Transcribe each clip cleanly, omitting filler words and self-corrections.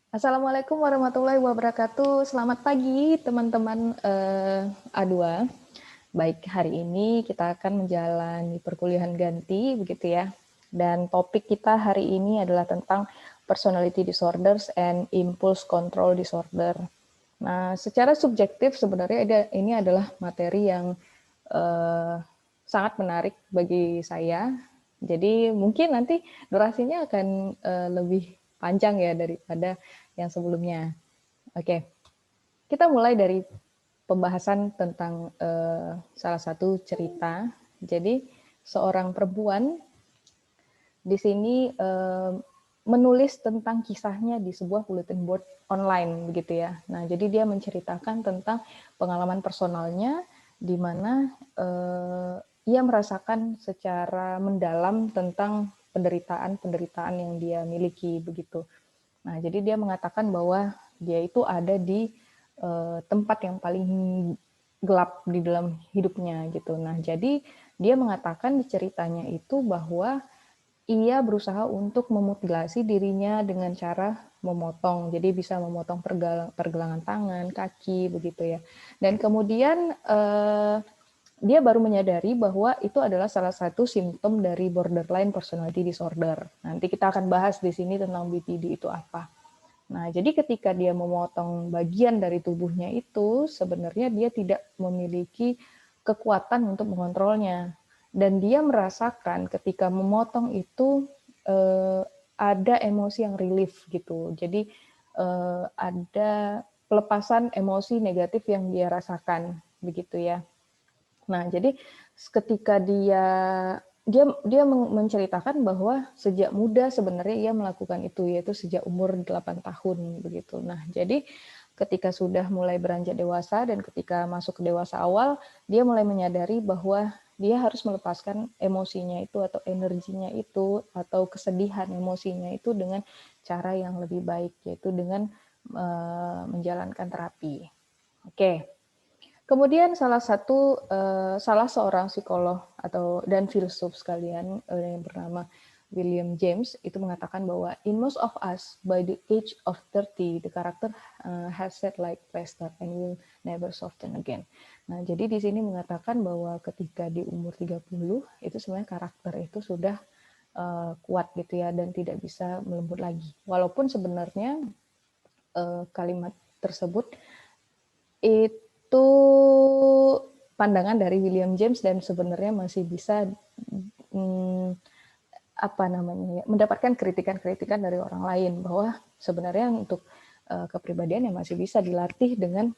Assalamualaikum warahmatullahi wabarakatuh. Selamat pagi teman-teman A2. Baik, hari ini kita akan menjalani perkuliahan ganti begitu ya. Dan topik kita hari ini adalah tentang personality disorders and impulse control disorder. Nah, secara subjektif sebenarnya ini adalah materi yang sangat menarik bagi saya. Jadi mungkin nanti durasinya akan lebih panjang ya daripada yang sebelumnya. Oke, kita mulai dari pembahasan tentang salah satu cerita. Jadi seorang perempuan di sini menulis tentang kisahnya di sebuah bulletin board online begitu ya. Nah, jadi dia menceritakan tentang pengalaman personalnya di mana ia merasakan secara mendalam tentang penderitaan-penderitaan yang dia miliki begitu. Nah, jadi dia mengatakan bahwa dia itu ada di tempat yang paling gelap di dalam hidupnya gitu. Nah, jadi dia mengatakan di ceritanya itu bahwa ia berusaha untuk memutilasi dirinya dengan cara memotong. Jadi bisa memotong pergelangan tangan, kaki begitu ya. Dan kemudian dia baru menyadari bahwa itu adalah salah satu simptom dari borderline personality disorder. Nanti kita akan bahas di sini tentang BPD itu apa. Nah, jadi ketika dia memotong bagian dari tubuhnya itu, sebenarnya dia tidak memiliki kekuatan untuk mengontrolnya. Dan dia merasakan ketika memotong itu ada emosi yang relief gitu. Jadi ada pelepasan emosi negatif yang dia rasakan begitu ya. Nah, jadi ketika dia menceritakan bahwa sejak muda sebenarnya ia melakukan itu, yaitu sejak umur 8 tahun begitu. Nah, jadi ketika sudah mulai beranjak dewasa dan ketika masuk ke dewasa awal, dia mulai menyadari bahwa dia harus melepaskan emosinya itu atau energinya itu atau kesedihan emosinya itu dengan cara yang lebih baik, yaitu dengan menjalankan terapi. Oke. Kemudian salah seorang psikolog dan filsuf sekalian yang bernama William James itu mengatakan bahwa in most of us by the age of 30 the character has set like plaster and will never soften again. Nah, jadi di sini mengatakan bahwa ketika di umur 30 itu sebenarnya karakter itu sudah kuat gitu ya dan tidak bisa melembut lagi. Walaupun sebenarnya kalimat tersebut itu pandangan dari William James dan sebenarnya masih bisa mendapatkan kritikan-kritikan dari orang lain bahwa sebenarnya untuk kepribadian yang masih bisa dilatih dengan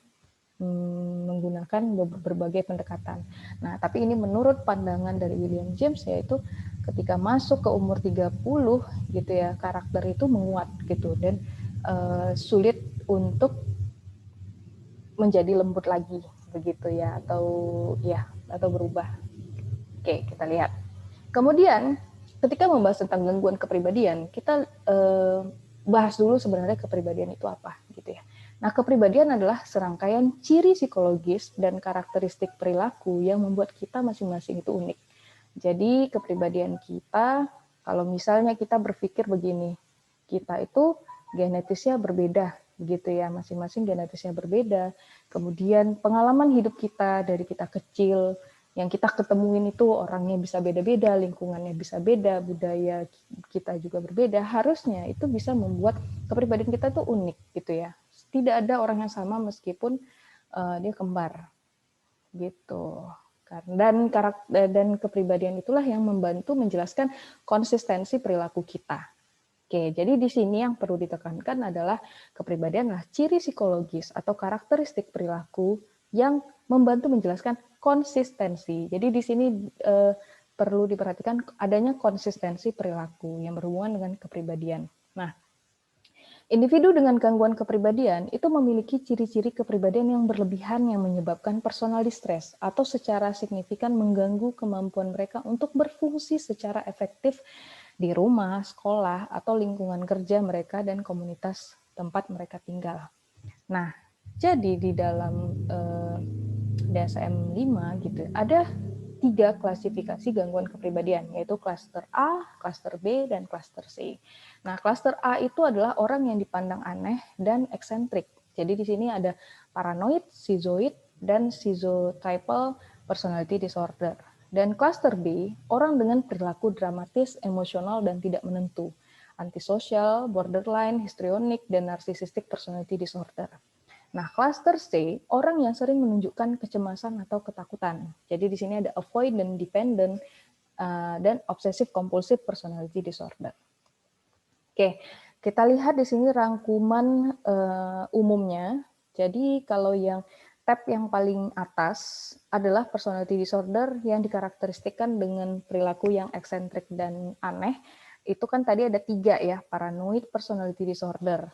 menggunakan berbagai pendekatan. Nah, tapi ini menurut pandangan dari William James yaitu ketika masuk ke umur 30 gitu ya, karakter itu menguat gitu dan sulit untuk menjadi lembut lagi begitu ya atau berubah. Oke, kita lihat. Kemudian ketika membahas tentang gangguan kepribadian, kita bahas dulu sebenarnya kepribadian itu apa gitu ya. Nah, kepribadian adalah serangkaian ciri psikologis dan karakteristik perilaku yang membuat kita masing-masing itu unik. Jadi kepribadian kita, kalau misalnya kita berpikir begini, kita itu genetisnya berbeda, begitu ya, masing-masing genetisnya berbeda. Kemudian pengalaman hidup kita dari kita kecil, yang kita ketemuin itu orangnya bisa beda-beda, lingkungannya bisa beda, budaya kita juga berbeda. Harusnya itu bisa membuat kepribadian kita tuh unik gitu ya. Tidak ada orang yang sama meskipun dia kembar gitu. Dan kepribadian itulah yang membantu menjelaskan konsistensi perilaku kita. Oke, jadi di sini yang perlu ditekankan adalah kepribadian adalah ciri psikologis atau karakteristik perilaku yang membantu menjelaskan konsistensi. Jadi di sini perlu diperhatikan adanya konsistensi perilaku yang berhubungan dengan kepribadian. Nah, individu dengan gangguan kepribadian itu memiliki ciri-ciri kepribadian yang berlebihan yang menyebabkan personal distress atau secara signifikan mengganggu kemampuan mereka untuk berfungsi secara efektif di rumah, sekolah, atau lingkungan kerja mereka dan komunitas tempat mereka tinggal. Nah, jadi di dalam DSM 5 gitu ada 3 klasifikasi gangguan kepribadian, yaitu klaster A, klaster B, dan klaster C. Nah, klaster A itu adalah orang yang dipandang aneh dan eksentrik. Jadi di sini ada paranoid, schizoid, dan schizotypal personality disorder. Dan klaster B, orang dengan perilaku dramatis, emosional, dan tidak menentu, antisosial, borderline, histrionik, dan narcissistic personality disorder. Nah, klaster C, orang yang sering menunjukkan kecemasan atau ketakutan. Jadi di sini ada avoidant, dependent, dan obsessive compulsive personality disorder. Oke, kita lihat di sini rangkuman umumnya. Jadi kalau yang tab yang paling atas adalah personality disorder yang dikarakteristikkan dengan perilaku yang eksentrik dan aneh. Itu kan tadi ada 3 ya, paranoid personality disorder.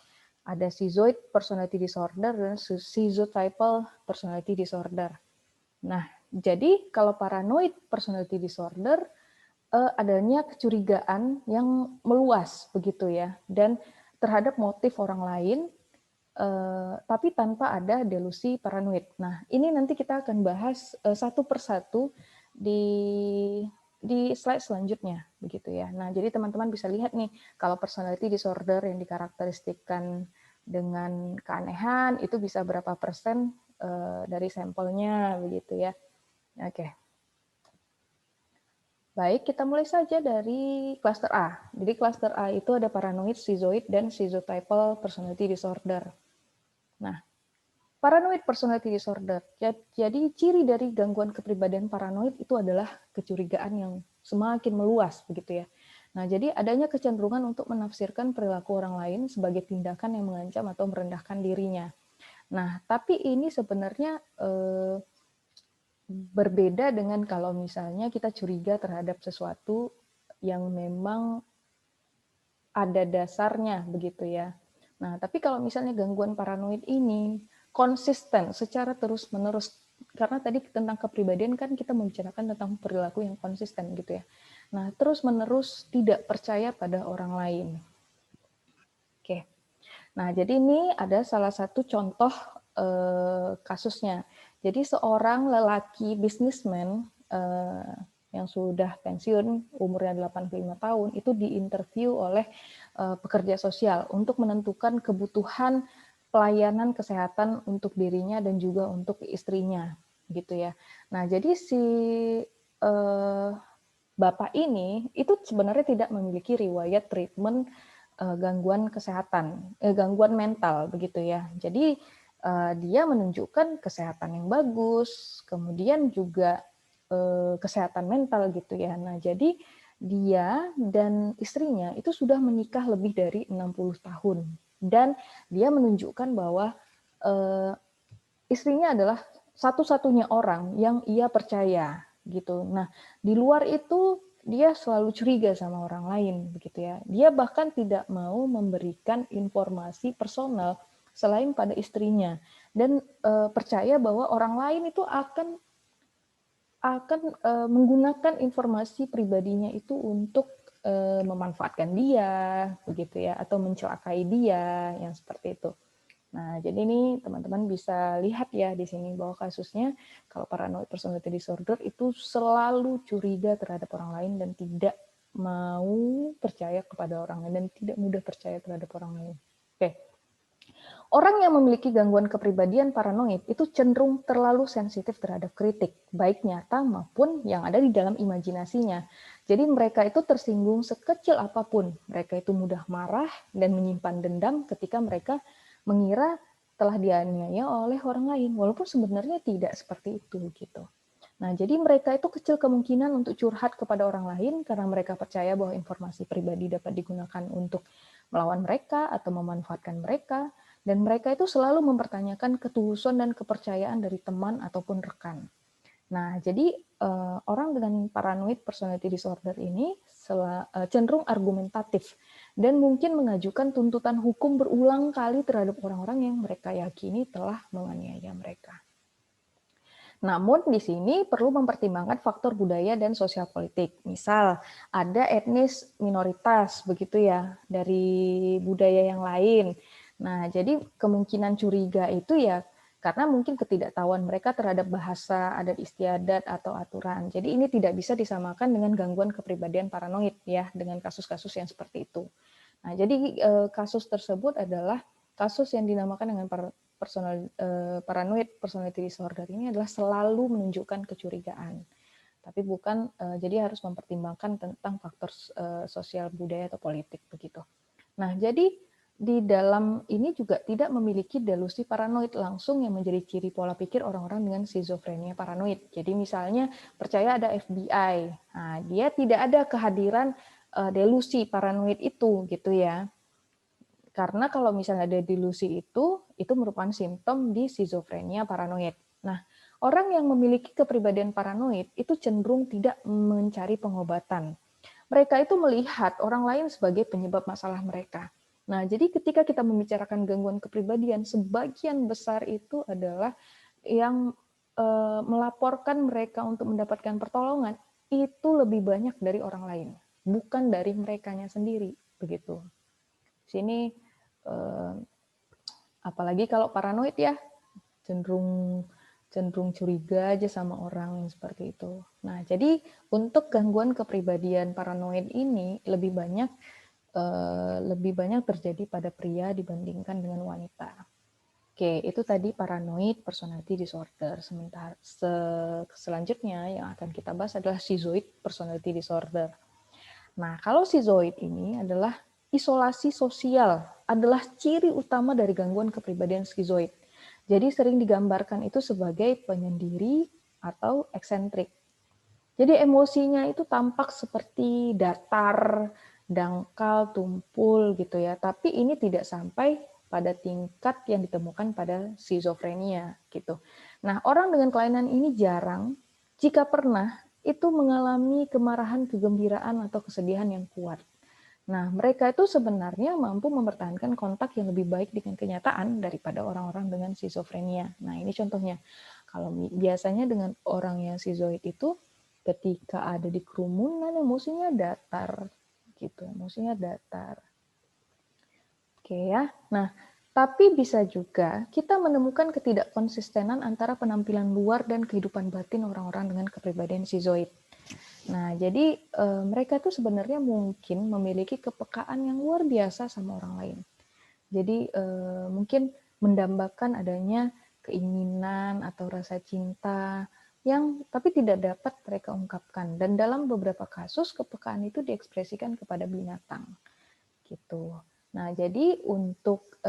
Ada schizoid personality disorder dan schizotypal personality disorder. Nah, jadi kalau paranoid personality disorder adanya kecurigaan yang meluas begitu ya, dan terhadap motif orang lain, tapi tanpa ada delusi paranoid. Nah, ini nanti kita akan bahas satu persatu di slide selanjutnya, begitu ya. Nah, jadi teman-teman bisa lihat nih, kalau personality disorder yang dikarakteristikkan dengan keanehan itu bisa berapa persen dari sampelnya, begitu ya. Oke. Baik, kita mulai saja dari klaster A. Jadi klaster A itu ada paranoid, schizoid, dan schizotypal personality disorder. Nah, paranoid personality disorder. Jadi ciri dari gangguan kepribadian paranoid itu adalah kecurigaan yang semakin meluas, begitu ya. Nah, jadi adanya kecenderungan untuk menafsirkan perilaku orang lain sebagai tindakan yang mengancam atau merendahkan dirinya. Nah, tapi ini sebenarnya berbeda dengan kalau misalnya kita curiga terhadap sesuatu yang memang ada dasarnya, begitu ya. Nah, tapi kalau misalnya gangguan paranoid ini konsisten secara terus-menerus, karena tadi tentang kepribadian kan kita membicarakan tentang perilaku yang konsisten gitu ya. Nah, terus-menerus tidak percaya pada orang lain. Oke. Nah, jadi ini ada salah satu contoh kasusnya. Jadi seorang lelaki bisnismen yang sudah pensiun, umurnya 85 tahun, itu diinterview oleh pekerja sosial untuk menentukan kebutuhan pelayanan kesehatan untuk dirinya dan juga untuk istrinya, gitu ya. Nah, jadi si bapak ini itu sebenarnya tidak memiliki riwayat treatment gangguan kesehatan, gangguan mental, begitu ya. Jadi dia menunjukkan kesehatan yang bagus, kemudian juga kesehatan mental gitu ya. Nah, jadi dia dan istrinya itu sudah menikah lebih dari 60 tahun dan dia menunjukkan bahwa istrinya adalah satu-satunya orang yang ia percaya gitu. Nah, di luar itu dia selalu curiga sama orang lain begitu ya. Dia bahkan tidak mau memberikan informasi personal selain pada istrinya dan percaya bahwa orang lain itu akan menggunakan informasi pribadinya itu untuk memanfaatkan dia, begitu ya, atau mencelakai dia, yang seperti itu. Nah, jadi ini teman-teman bisa lihat ya di sini bahwa kasusnya kalau paranoid personality disorder itu selalu curiga terhadap orang lain dan tidak mau percaya kepada orang lain dan tidak mudah percaya terhadap orang lain. Oke. Orang yang memiliki gangguan kepribadian paranoid itu cenderung terlalu sensitif terhadap kritik, baik nyata maupun yang ada di dalam imajinasinya. Jadi mereka itu tersinggung sekecil apapun. Mereka itu mudah marah dan menyimpan dendam ketika mereka mengira telah dianiaya oleh orang lain, walaupun sebenarnya tidak seperti itu gitu. Nah, jadi mereka itu kecil kemungkinan untuk curhat kepada orang lain karena mereka percaya bahwa informasi pribadi dapat digunakan untuk melawan mereka atau memanfaatkan mereka. Dan mereka itu selalu mempertanyakan ketulusan dan kepercayaan dari teman ataupun rekan. Nah, jadi orang dengan paranoid personality disorder ini cenderung argumentatif dan mungkin mengajukan tuntutan hukum berulang kali terhadap orang-orang yang mereka yakini telah menganiaya mereka. Namun di sini perlu mempertimbangkan faktor budaya dan sosial politik. Misal ada etnis minoritas begitu ya dari budaya yang lain. Nah, jadi kemungkinan curiga itu ya karena mungkin ketidaktahuan mereka terhadap bahasa, adat istiadat, atau aturan. Jadi ini tidak bisa disamakan dengan gangguan kepribadian paranoid ya, dengan kasus-kasus yang seperti itu. Nah, jadi kasus tersebut adalah kasus yang dinamakan dengan paranoid personality disorder. Ini adalah selalu menunjukkan kecurigaan, tapi bukan jadi harus mempertimbangkan tentang faktor sosial budaya atau politik begitu. Nah, jadi di dalam ini juga tidak memiliki delusi paranoid langsung yang menjadi ciri pola pikir orang-orang dengan skizofrenia paranoid. Jadi misalnya percaya ada FBI, nah, dia tidak ada kehadiran delusi paranoid itu gitu ya. Karena kalau misalnya ada delusi itu merupakan simptom di skizofrenia paranoid. Nah, orang yang memiliki kepribadian paranoid itu cenderung tidak mencari pengobatan. Mereka itu melihat orang lain sebagai penyebab masalah mereka. Nah, jadi ketika kita membicarakan gangguan kepribadian, sebagian besar itu adalah yang melaporkan mereka untuk mendapatkan pertolongan itu lebih banyak dari orang lain, bukan dari merekanya sendiri, begitu. Sini apalagi kalau paranoid ya, cenderung curiga aja sama orang yang seperti itu. Nah, jadi untuk gangguan kepribadian paranoid ini lebih banyak terjadi pada pria dibandingkan dengan wanita. Oke, itu tadi paranoid personality disorder. Selanjutnya yang akan kita bahas adalah schizoid personality disorder. Nah, kalau schizoid ini adalah isolasi sosial, adalah ciri utama dari gangguan kepribadian skizoid. Jadi sering digambarkan itu sebagai penyendiri atau eksentrik. Jadi emosinya itu tampak seperti datar, dangkal, tumpul gitu ya. Tapi ini tidak sampai pada tingkat yang ditemukan pada skizofrenia gitu. Nah, orang dengan kelainan ini jarang, jika pernah, itu mengalami kemarahan, kegembiraan, atau kesedihan yang kuat. Nah, mereka itu sebenarnya mampu mempertahankan kontak yang lebih baik dengan kenyataan daripada orang-orang dengan skizofrenia. Nah, ini contohnya. Kalau biasanya dengan orang yang skizoid itu, ketika ada di kerumunan, emosinya datar. Gitu, emosinya datar. Oke ya. Nah, tapi bisa juga kita menemukan ketidakkonsistenan antara penampilan luar dan kehidupan batin orang-orang dengan kepribadian skizoid. Nah, jadi mereka tuh sebenarnya mungkin memiliki kepekaan yang luar biasa sama orang lain. Jadi mungkin mendambakan adanya keinginan atau rasa cinta yang tapi tidak dapat mereka ungkapkan. Dan dalam beberapa kasus kepekaan itu diekspresikan kepada binatang, gitu. Nah, jadi untuk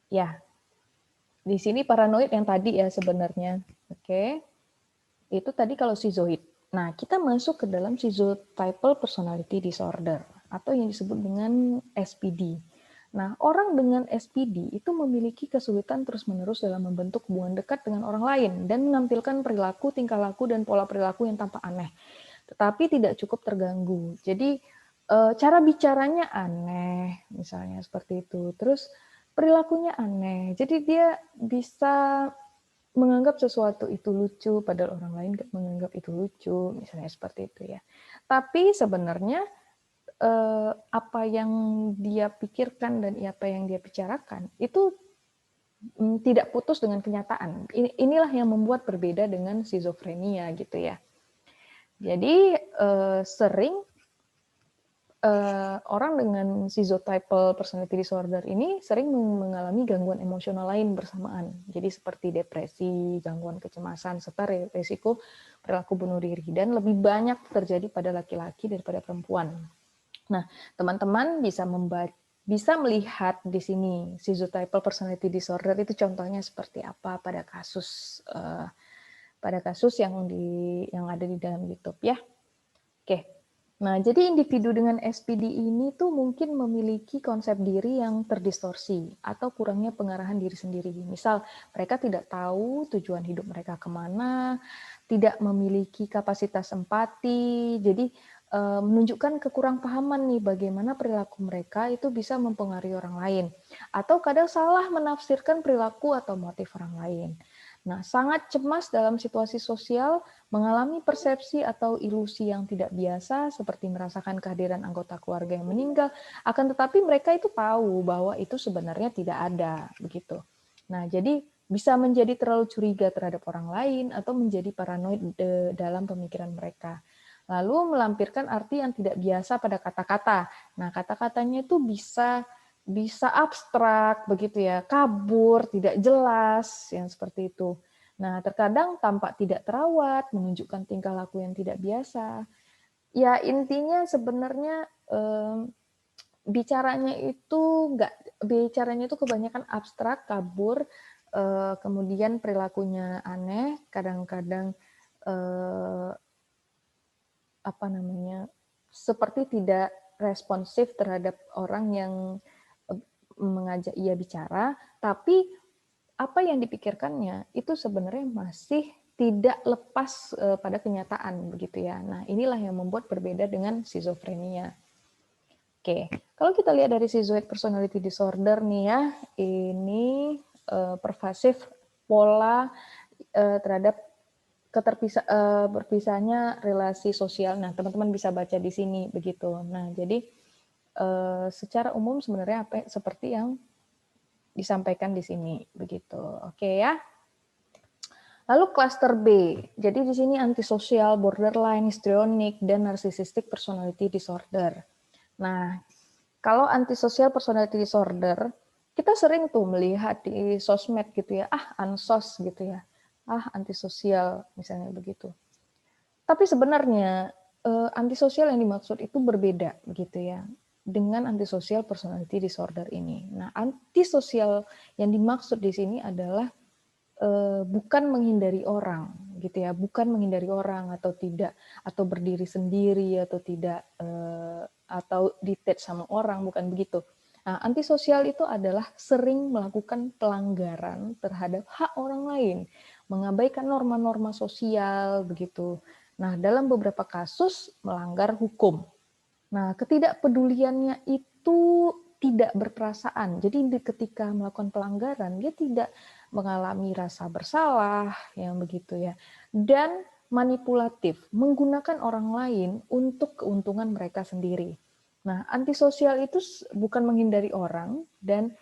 ya di sini paranoid yang tadi ya sebenarnya, oke. Itu tadi kalau schizoid. Nah, kita masuk ke dalam schizotypal personality disorder atau yang disebut dengan SPD. Nah, orang dengan SPD itu memiliki kesulitan terus-menerus dalam membentuk hubungan dekat dengan orang lain dan menampilkan perilaku, tingkah laku, dan pola perilaku yang tampak aneh, tetapi tidak cukup terganggu. Jadi, cara bicaranya aneh, misalnya seperti itu. Terus perilakunya aneh, jadi dia bisa menganggap sesuatu itu lucu, padahal orang lain menganggap itu lucu, misalnya seperti itu ya. Tapi sebenarnya apa yang dia pikirkan dan apa yang dia bicarakan itu tidak putus dengan kenyataan. Inilah yang membuat berbeda dengan skizofrenia gitu ya. Jadi sering orang dengan schizotypal personality disorder ini sering mengalami gangguan emosional lain bersamaan. Jadi seperti depresi, gangguan kecemasan, serta risiko perilaku bunuh diri. Dan lebih banyak terjadi pada laki-laki daripada perempuan. Nah, teman-teman bisa melihat di sini schizotypal personality disorder itu contohnya seperti apa pada kasus yang ada di dalam YouTube ya. Oke. Nah, jadi individu dengan SPD ini tuh mungkin memiliki konsep diri yang terdistorsi atau kurangnya pengarahan diri sendiri. Misal, mereka tidak tahu tujuan hidup mereka kemana, tidak memiliki kapasitas empati, jadi menunjukkan kekurangpahaman nih bagaimana perilaku mereka itu bisa mempengaruhi orang lain. Atau kadang salah menafsirkan perilaku atau motif orang lain. Nah, sangat cemas dalam situasi sosial, mengalami persepsi atau ilusi yang tidak biasa, seperti merasakan kehadiran anggota keluarga yang meninggal, akan tetapi mereka itu tahu bahwa itu sebenarnya tidak ada, begitu. Nah, jadi bisa menjadi terlalu curiga terhadap orang lain atau menjadi paranoid dalam pemikiran mereka. Lalu melampirkan arti yang tidak biasa pada kata-kata. Nah, kata-katanya itu bisa abstrak begitu ya, kabur, tidak jelas, yang seperti itu. Nah, terkadang tampak tidak terawat, menunjukkan tingkah laku yang tidak biasa. Ya, intinya sebenarnya bicaranya itu kebanyakan abstrak, kabur, kemudian perilakunya aneh, kadang-kadang seperti tidak responsif terhadap orang yang mengajak ia bicara, tapi apa yang dipikirkannya itu sebenarnya masih tidak lepas pada kenyataan begitu ya. Nah, inilah yang membuat berbeda dengan skizofrenia. Oke, kalau kita lihat dari schizoid personality disorder nih ya, ini pervasif pola terhadap berpisahnya relasi sosial. Nah, teman-teman bisa baca di sini begitu. Nah, jadi secara umum sebenarnya seperti yang disampaikan di sini begitu. Oke ya. Lalu klaster B. Jadi di sini antisosial, borderline, histrionic, dan narcissistic personality disorder. Nah, kalau antisosial personality disorder, kita sering tuh melihat di sosmed gitu ya, ansos gitu ya, antisosial misalnya begitu. Tapi sebenarnya antisosial yang dimaksud itu berbeda gitu ya dengan antisosial personality disorder ini. Nah, antisosial yang dimaksud di sini adalah bukan menghindari orang gitu ya, bukan menghindari orang atau tidak, atau berdiri sendiri atau tidak, atau detach sama orang, bukan begitu. Nah, antisosial itu adalah sering melakukan pelanggaran terhadap hak orang lain, mengabaikan norma-norma sosial begitu. Nah, dalam beberapa kasus melanggar hukum. Nah, ketidakpeduliannya itu tidak berperasaan. Jadi ketika melakukan pelanggaran, dia tidak mengalami rasa bersalah, yang begitu ya. Dan manipulatif, menggunakan orang lain untuk keuntungan mereka sendiri. Nah, antisosial itu bukan menghindari orang, dan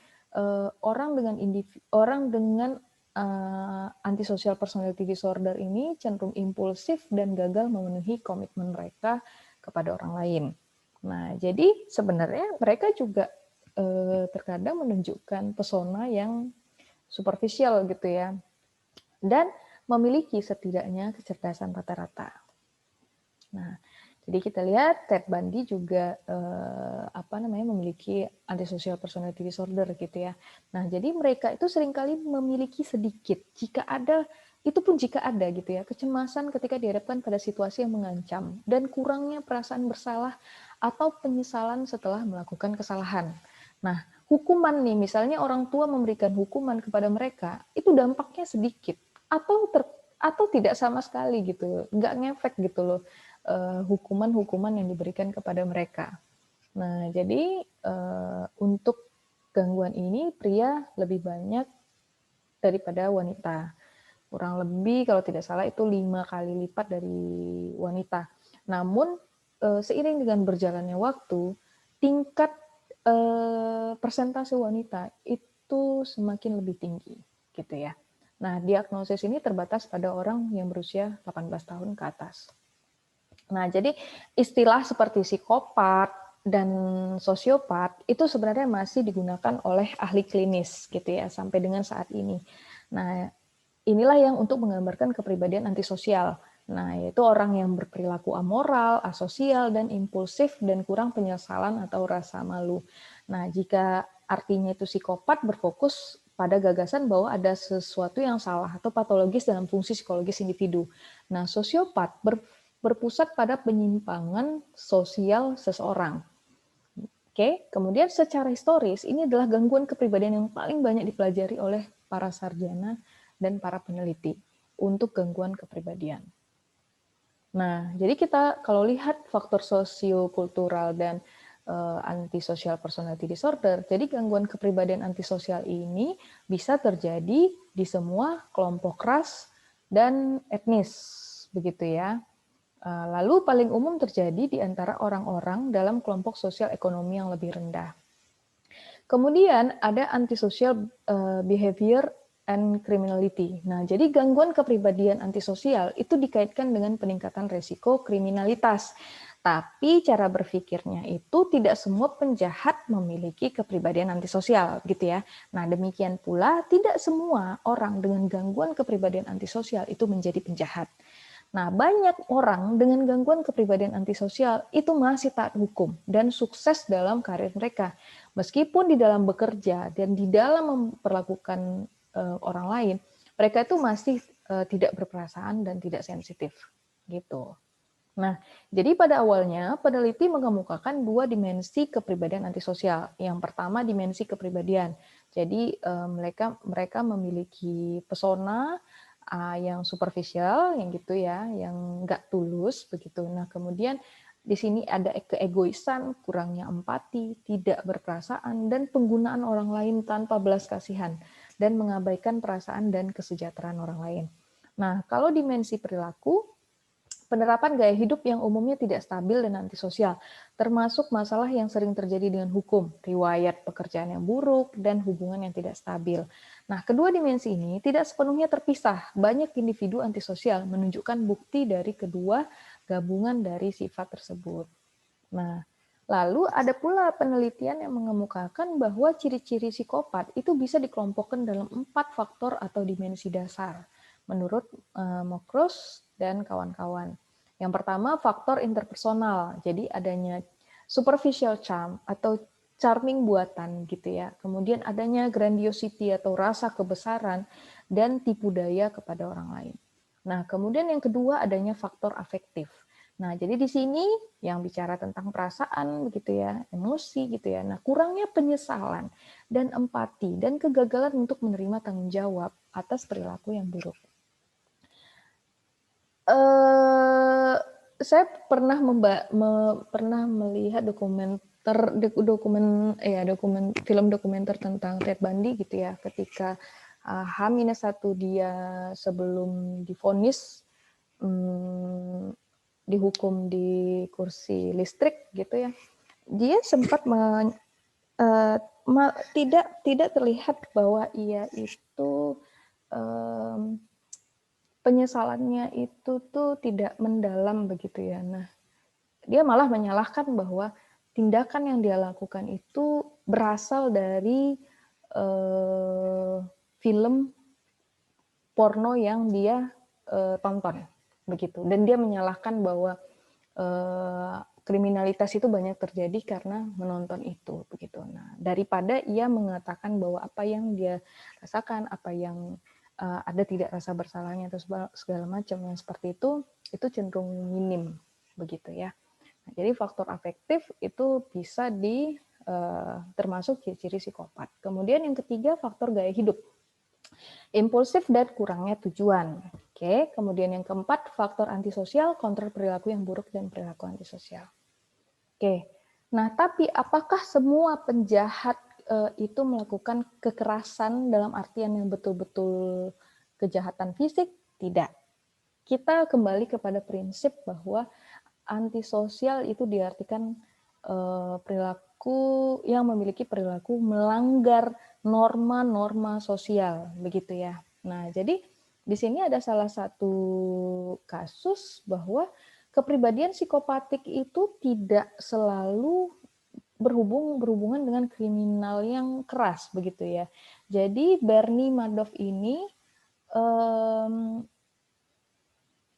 orang dengan antisocial personality disorder ini cenderung impulsif dan gagal memenuhi komitmen mereka kepada orang lain. Nah, jadi sebenarnya mereka juga terkadang menunjukkan pesona yang superficial gitu ya, dan memiliki setidaknya kecerdasan rata-rata. Nah, jadi kita lihat Ted Bundy juga memiliki antisocial personality disorder gitu ya. Nah, jadi mereka itu seringkali memiliki sedikit, jika ada gitu ya, kecemasan ketika dihadapkan pada situasi yang mengancam dan kurangnya perasaan bersalah atau penyesalan setelah melakukan kesalahan. Nah, hukuman nih, misalnya orang tua memberikan hukuman kepada mereka, itu dampaknya sedikit atau tidak sama sekali gitu, nggak ngefek gitu loh hukuman-hukuman yang diberikan kepada mereka. Nah, jadi untuk gangguan ini pria lebih banyak daripada wanita. Kurang lebih kalau tidak salah itu 5 kali lipat dari wanita. Namun seiring dengan berjalannya waktu, tingkat persentase wanita itu semakin lebih tinggi gitu ya. Nah, diagnosis ini terbatas pada orang yang berusia 18 tahun ke atas. Nah, jadi istilah seperti psikopat dan sosiopat itu sebenarnya masih digunakan oleh ahli klinis gitu ya sampai dengan saat ini. Nah, inilah yang untuk menggambarkan kepribadian antisosial. Nah, yaitu orang yang berperilaku amoral, asosial, dan impulsif, dan kurang penyesalan atau rasa malu. Nah, jika artinya itu psikopat berfokus pada gagasan bahwa ada sesuatu yang salah atau patologis dalam fungsi psikologis individu. Nah, sosiopat berpusat pada penyimpangan sosial seseorang. Oke, kemudian secara historis, ini adalah gangguan kepribadian yang paling banyak dipelajari oleh para sarjana dan para peneliti untuk gangguan kepribadian. Nah, jadi kita kalau lihat faktor sosiokultural dan antisocial personality disorder. Jadi gangguan kepribadian antisosial ini bisa terjadi di semua kelompok ras dan etnis, begitu ya. Lalu paling umum terjadi di antara orang-orang dalam kelompok sosial ekonomi yang lebih rendah. Kemudian ada antisocial behavior and criminality. Nah, jadi gangguan kepribadian antisosial itu dikaitkan dengan peningkatan resiko kriminalitas. Tapi cara berpikirnya itu tidak semua penjahat memiliki kepribadian antisosial, gitu ya. Nah, demikian pula tidak semua orang dengan gangguan kepribadian antisosial itu menjadi penjahat. Nah, banyak orang dengan gangguan kepribadian antisosial itu masih taat hukum dan sukses dalam karir mereka. Meskipun di dalam bekerja dan di dalam memperlakukan orang lain, mereka itu masih tidak berperasaan dan tidak sensitif, gitu. Nah, jadi pada awalnya peneliti mengemukakan dua dimensi kepribadian antisosial. Yang pertama dimensi kepribadian. Jadi mereka memiliki pesona yang superficial, yang gitu ya, yang nggak tulus begitu. Nah, kemudian di sini ada keegoisan, kurangnya empati, tidak berperasaan, dan penggunaan orang lain tanpa belas kasihan, dan mengabaikan perasaan dan kesejahteraan orang lain. Nah, kalau dimensi perilaku, penerapan gaya hidup yang umumnya tidak stabil dan antisosial, termasuk masalah yang sering terjadi dengan hukum, riwayat pekerjaan yang buruk, dan hubungan yang tidak stabil. Nah, kedua dimensi ini tidak sepenuhnya terpisah. Banyak individu antisosial menunjukkan bukti dari kedua gabungan dari sifat tersebut. Nah, lalu ada pula penelitian yang mengemukakan bahwa ciri-ciri psikopat itu bisa dikelompokkan dalam 4 faktor atau dimensi dasar, menurut Mokros dan kawan-kawan. Yang pertama, faktor interpersonal. Jadi adanya superficial charm atau charming buatan gitu ya. Kemudian adanya grandiosity atau rasa kebesaran dan tipu daya kepada orang lain. Nah, kemudian yang kedua adanya faktor afektif. Nah, jadi di sini yang bicara tentang perasaan begitu ya, emosi gitu ya. Nah, kurangnya penyesalan dan empati dan kegagalan untuk menerima tanggung jawab atas perilaku yang buruk. Saya pernah melihat film dokumenter tentang Ted Bundy gitu ya, ketika H-1 dia sebelum divonis dihukum di kursi listrik gitu ya, dia sempat tidak terlihat bahwa ia itu penyesalannya itu tuh tidak mendalam begitu ya. Nah, dia malah menyalahkan bahwa tindakan yang dia lakukan itu berasal dari film porno yang dia tonton begitu. Dan dia menyalahkan bahwa kriminalitas itu banyak terjadi karena menonton itu begitu. Nah, daripada ia mengatakan bahwa apa yang dia rasakan, apa yang ada tidak rasa bersalahnya atau segala macam yang seperti itu cenderung minim begitu ya. Nah, jadi faktor afektif itu bisa termasuk ciri-ciri psikopat. Kemudian yang ketiga faktor gaya hidup. Impulsif dan kurangnya tujuan. Oke, kemudian yang keempat, faktor antisosial, kontrol perilaku yang buruk dan perilaku antisosial. Oke, nah tapi apakah semua penjahat itu melakukan kekerasan dalam artian yang betul-betul kejahatan fisik? Tidak. Kita kembali kepada prinsip bahwa antisosial itu diartikan perilaku yang memiliki perilaku melanggar norma-norma sosial, begitu ya. Nah, jadi di sini ada salah satu kasus bahwa kepribadian psikopatik itu tidak selalu berhubungan dengan kriminal yang keras, begitu ya. Jadi Bernie Madoff ini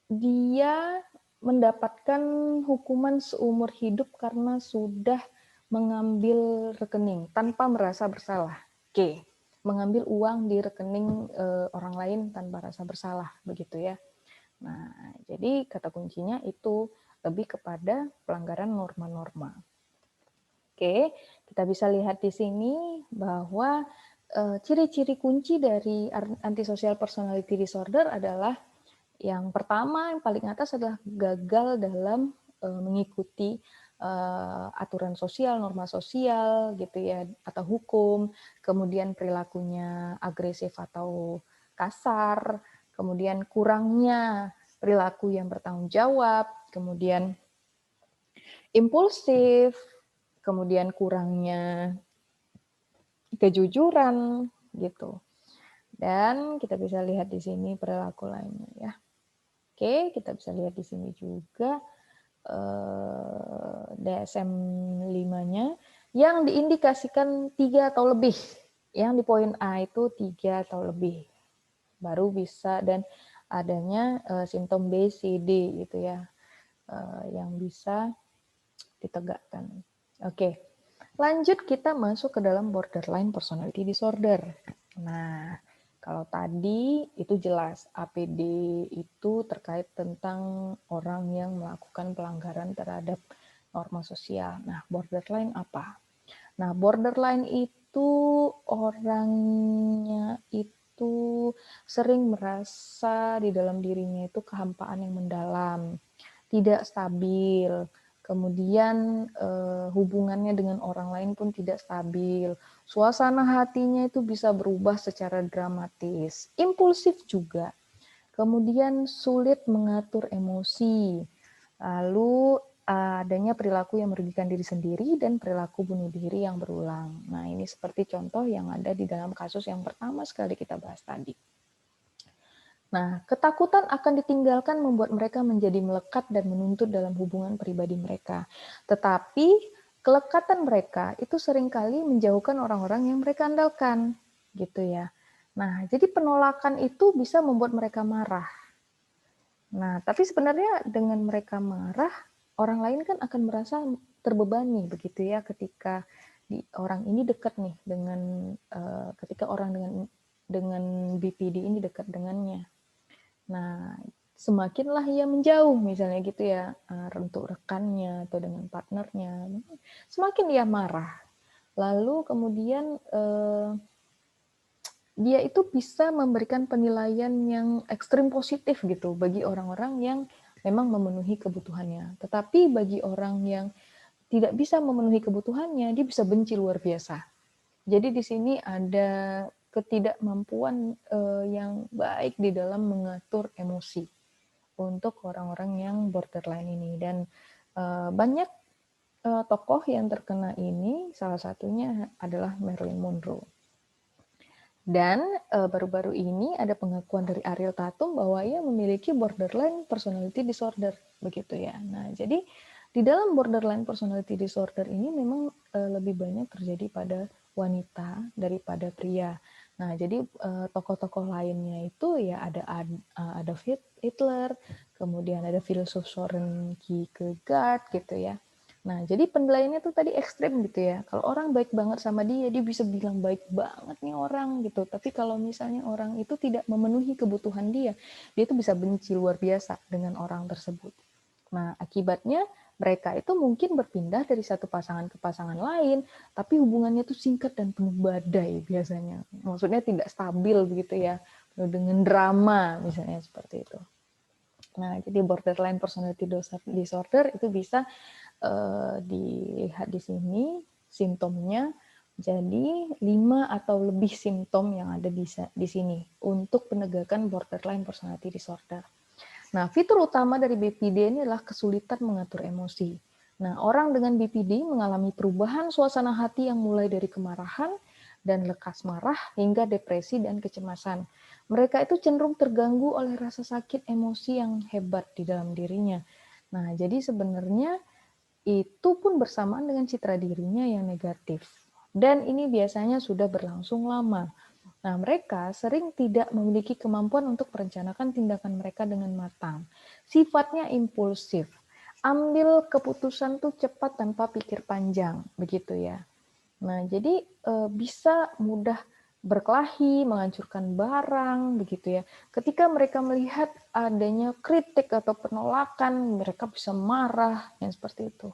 dia mendapatkan hukuman seumur hidup karena sudah mengambil rekening tanpa merasa bersalah. Oke, mengambil uang di rekening orang lain tanpa rasa bersalah, begitu ya. Nah, jadi kata kuncinya itu lebih kepada pelanggaran norma-norma. Oke, kita bisa lihat di sini bahwa ciri-ciri kunci dari antisocial personality disorder adalah yang pertama, yang paling atas adalah gagal dalam mengikuti aturan sosial, norma sosial gitu ya, atau hukum, kemudian perilakunya agresif atau kasar, kemudian kurangnya perilaku yang bertanggung jawab, kemudian impulsif, kemudian kurangnya kejujuran gitu. Dan kita bisa lihat di sini perilaku lainnya ya. Oke, kita bisa lihat di sini juga DSM 5-nya yang diindikasikan 3 atau lebih. Yang di poin A itu 3 atau lebih. Baru bisa, dan adanya simptom B, C, D gitu ya. Yang bisa ditegakkan. Oke. Lanjut kita masuk ke dalam borderline personality disorder. Nah, kalau tadi itu jelas APD itu terkait tentang orang yang melakukan pelanggaran terhadap norma sosial. Nah, borderline apa? Nah, borderline itu orangnya itu sering merasa di dalam dirinya itu kehampaan yang mendalam, tidak stabil, kemudian hubungannya dengan orang lain pun tidak stabil, suasana hatinya itu bisa berubah secara dramatis, impulsif juga, kemudian sulit mengatur emosi, lalu adanya perilaku yang merugikan diri sendiri dan perilaku bunuh diri yang berulang. Nah, ini seperti contoh yang ada di dalam kasus yang pertama sekali kita bahas tadi. Nah, ketakutan akan ditinggalkan membuat mereka menjadi melekat dan menuntut dalam hubungan pribadi mereka. Tetapi, kelekatan mereka itu seringkali menjauhkan orang-orang yang mereka andalkan, gitu ya. Nah, jadi penolakan itu bisa membuat mereka marah. Nah, tapi sebenarnya dengan mereka marah, orang lain kan akan merasa terbebani, begitu ya, ketika orang ini dekat nih dengan ketika orang dengan BPD ini dekat dengannya. Nah, semakinlah ia menjauh misalnya gitu ya, untuk rekannya atau dengan partnernya, semakin ia marah. Lalu kemudian dia itu bisa memberikan penilaian yang ekstrim positif gitu bagi orang-orang yang memang memenuhi kebutuhannya. Tetapi bagi orang yang tidak bisa memenuhi kebutuhannya, dia bisa benci luar biasa. Jadi di sini ada ketidakmampuan yang baik di dalam mengatur emosi untuk orang-orang yang borderline ini. Dan banyak tokoh yang terkena ini, salah satunya adalah Marilyn Monroe. Dan baru-baru ini ada pengakuan dari Ariel Tatum bahwa ia memiliki borderline personality disorder, begitu ya. Nah, jadi di dalam borderline personality disorder ini memang lebih banyak terjadi pada wanita daripada pria. Nah, jadi tokoh-tokoh lainnya itu ya ada Adolf Hitler, kemudian ada filsuf Soren Kierkegaard gitu ya. Nah, jadi penilaiannya tuh tadi ekstrim gitu ya. Kalau orang baik banget sama dia, dia bisa bilang baik banget nih orang gitu. Tapi kalau misalnya orang itu tidak memenuhi kebutuhan dia tuh bisa benci luar biasa dengan orang tersebut. Nah, akibatnya mereka itu mungkin berpindah dari satu pasangan ke pasangan lain, tapi hubungannya tuh singkat dan penuh badai biasanya. Maksudnya tidak stabil begitu ya, penuh dengan drama misalnya seperti itu. Nah, jadi borderline personality disorder itu bisa dilihat di sini simptomnya. Jadi 5 atau lebih simptom yang ada di sini untuk penegakan borderline personality disorder. Nah, fitur utama dari BPD ini adalah kesulitan mengatur emosi. Nah, orang dengan BPD mengalami perubahan suasana hati yang mulai dari kemarahan dan lekas marah hingga depresi dan kecemasan. Mereka itu cenderung terganggu oleh rasa sakit emosi yang hebat di dalam dirinya. Nah, jadi sebenarnya itu pun bersamaan dengan citra dirinya yang negatif. Dan ini biasanya sudah berlangsung lama. Nah, mereka sering tidak memiliki kemampuan untuk merencanakan tindakan mereka dengan matang. Sifatnya impulsif. Ambil keputusan tuh cepat tanpa pikir panjang, begitu ya. Nah, jadi bisa mudah berkelahi, menghancurkan barang, begitu ya. Ketika mereka melihat adanya kritik atau penolakan, mereka bisa marah, yang seperti itu.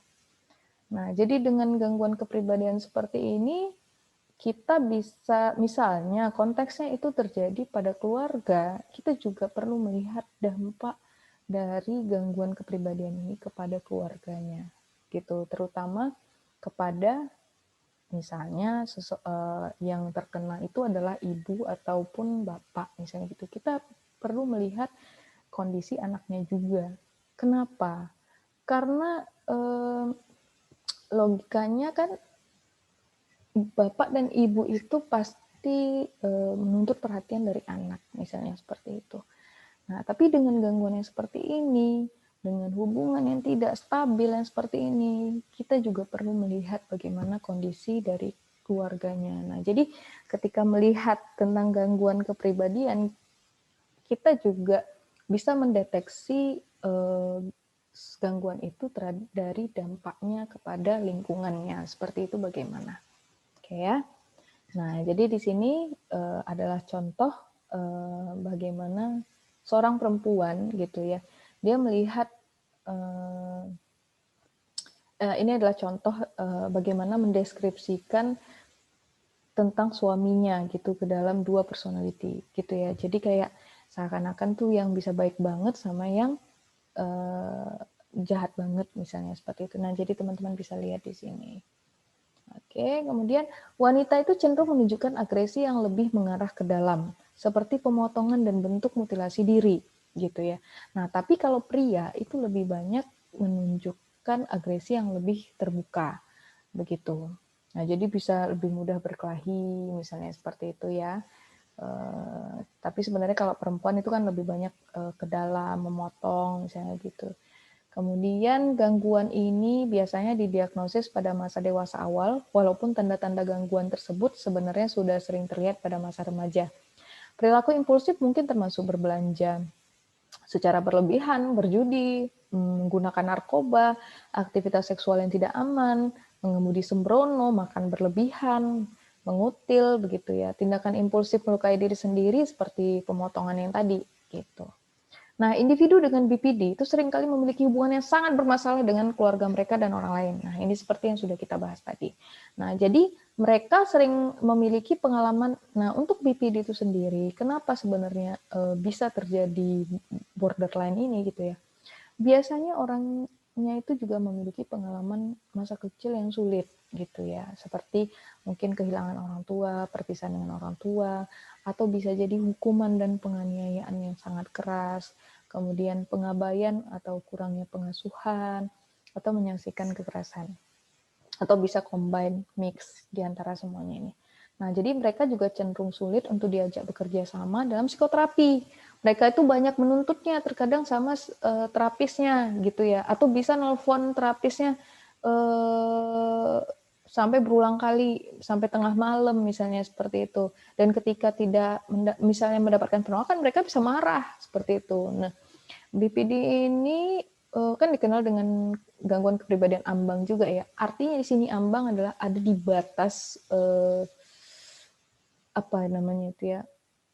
Nah, jadi dengan gangguan kepribadian seperti ini, kita bisa, misalnya konteksnya itu terjadi pada keluarga, kita juga perlu melihat dampak dari gangguan kepribadian ini kepada keluarganya. gitu, terutama kepada misalnya yang terkena itu adalah ibu ataupun bapak misalnya gitu. Kita perlu melihat kondisi anaknya juga. Kenapa? Karena logikanya kan bapak dan ibu itu pasti menuntut perhatian dari anak, misalnya seperti itu. Nah, tapi dengan gangguan yang seperti ini, dengan hubungan yang tidak stabil yang seperti ini, kita juga perlu melihat bagaimana kondisi dari keluarganya. Nah, jadi ketika melihat tentang gangguan kepribadian, kita juga bisa mendeteksi gangguan itu dari dampaknya kepada lingkungannya. Seperti itu bagaimana? Oke ya. Nah, jadi di sini adalah contoh bagaimana seorang perempuan gitu ya, dia melihat ini adalah contoh bagaimana mendeskripsikan tentang suaminya gitu ke dalam dua personality gitu ya. Jadi kayak seakan-akan tuh yang bisa baik banget sama yang jahat banget misalnya seperti itu. Nah, jadi teman-teman bisa lihat di sini. Oke, kemudian wanita itu cenderung menunjukkan agresi yang lebih mengarah ke dalam, seperti pemotongan dan bentuk mutilasi diri, gitu ya. Nah, tapi kalau pria itu lebih banyak menunjukkan agresi yang lebih terbuka, begitu. Nah, jadi bisa lebih mudah berkelahi, misalnya seperti itu ya. Tapi sebenarnya kalau perempuan itu kan lebih banyak ke dalam, memotong, misalnya gitu. Kemudian gangguan ini biasanya didiagnosis pada masa dewasa awal, walaupun tanda-tanda gangguan tersebut sebenarnya sudah sering terlihat pada masa remaja. Perilaku impulsif mungkin termasuk berbelanja secara berlebihan, berjudi, menggunakan narkoba, aktivitas seksual yang tidak aman, mengemudi sembrono, makan berlebihan, mengutil, begitu ya. Tindakan impulsif melukai diri sendiri seperti pemotongan yang tadi, gitu. Nah, individu dengan BPD itu seringkali memiliki hubungan yang sangat bermasalah dengan keluarga mereka dan orang lain. Nah, ini seperti yang sudah kita bahas tadi. Nah, jadi mereka sering memiliki pengalaman. Nah, untuk BPD itu sendiri, kenapa sebenarnya bisa terjadi borderline ini gitu ya? Biasanya orangnya itu juga memiliki pengalaman masa kecil yang sulit gitu ya, seperti mungkin kehilangan orang tua, perpisahan dengan orang tua, atau bisa jadi hukuman dan penganiayaan yang sangat keras, kemudian pengabaian atau kurangnya pengasuhan, atau menyaksikan kekerasan, atau bisa combine mix di antara semuanya ini. Nah, jadi mereka juga cenderung sulit untuk diajak bekerja sama dalam psikoterapi. Mereka itu banyak menuntutnya terkadang sama terapisnya gitu ya, atau bisa nelfon terapisnya sampai berulang kali, sampai tengah malam misalnya seperti itu. Dan ketika tidak misalnya mendapatkan penolakan, mereka bisa marah seperti itu. Nah, BPD ini kan dikenal dengan gangguan kepribadian ambang juga ya. Artinya di sini ambang adalah ada di batas apa namanya itu ya.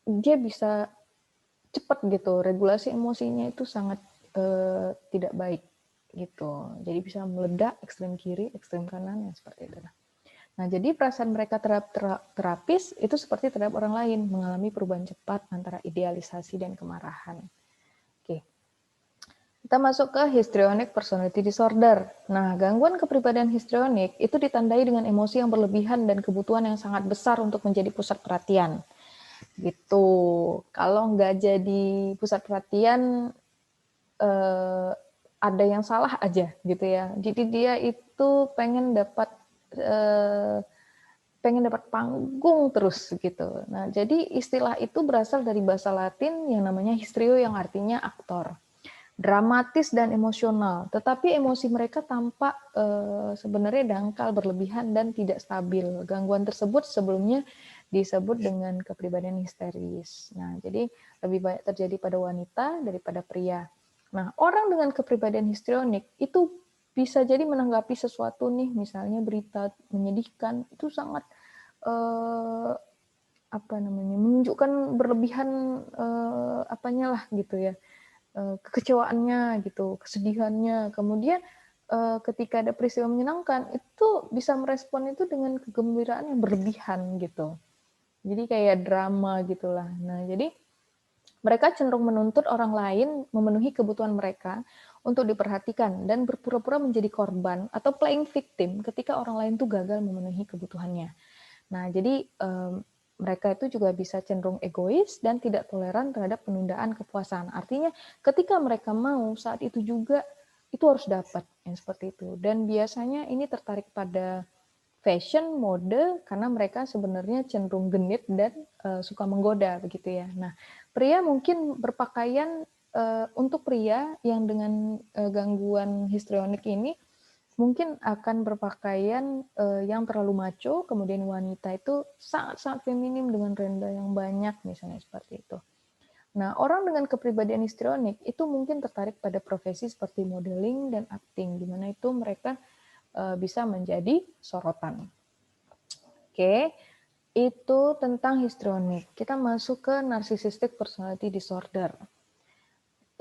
Dia bisa cepat gitu, regulasi emosinya itu sangat tidak baik gitu. Jadi bisa meledak ekstrem kiri, ekstrem kanan, ya seperti itu. Nah, jadi perasaan mereka terhadap terapis itu seperti terhadap orang lain, mengalami perubahan cepat antara idealisasi dan kemarahan. Oke. Kita masuk ke histrionic personality disorder. Nah, gangguan kepribadian histrionik itu ditandai dengan emosi yang berlebihan dan kebutuhan yang sangat besar untuk menjadi pusat perhatian. Gitu. Kalau nggak jadi pusat perhatian, ada yang salah aja gitu ya. Jadi dia itu pengen dapat panggung terus gitu. Nah, jadi istilah itu berasal dari bahasa Latin yang namanya histrio yang artinya aktor. Dramatis dan emosional, tetapi emosi mereka tampak sebenarnya dangkal, berlebihan, dan tidak stabil. Gangguan tersebut sebelumnya disebut dengan kepribadian histeris. Nah, jadi lebih banyak terjadi pada wanita daripada pria. Nah, orang dengan kepribadian histrionik itu bisa jadi menanggapi sesuatu nih, misalnya berita menyedihkan, itu sangat apa namanya, menunjukkan berlebihan apanya lah gitu ya, kekecewaannya gitu, kesedihannya. Kemudian ketika ada peristiwa menyenangkan, itu bisa merespon itu dengan kegembiraan yang berlebihan gitu. Jadi kayak drama gitulah. Nah, jadi mereka cenderung menuntut orang lain memenuhi kebutuhan mereka untuk diperhatikan dan berpura-pura menjadi korban atau playing victim ketika orang lain tuh gagal memenuhi kebutuhannya. Nah, jadi mereka itu juga bisa cenderung egois dan tidak toleran terhadap penundaan kepuasan. Artinya ketika mereka mau, saat itu juga itu harus dapat yang seperti itu. Dan biasanya ini tertarik pada fashion, mode, karena mereka sebenarnya cenderung genit dan suka menggoda begitu ya. Nah, pria mungkin berpakaian untuk pria yang dengan gangguan histrionik ini mungkin akan berpakaian yang terlalu macho, kemudian wanita itu sangat-sangat feminim dengan renda yang banyak, misalnya seperti itu. Nah, orang dengan kepribadian histrionik itu mungkin tertarik pada profesi seperti modeling dan acting, di mana itu mereka bisa menjadi sorotan. Oke, itu tentang histrionik. Kita masuk ke narcissistic personality disorder.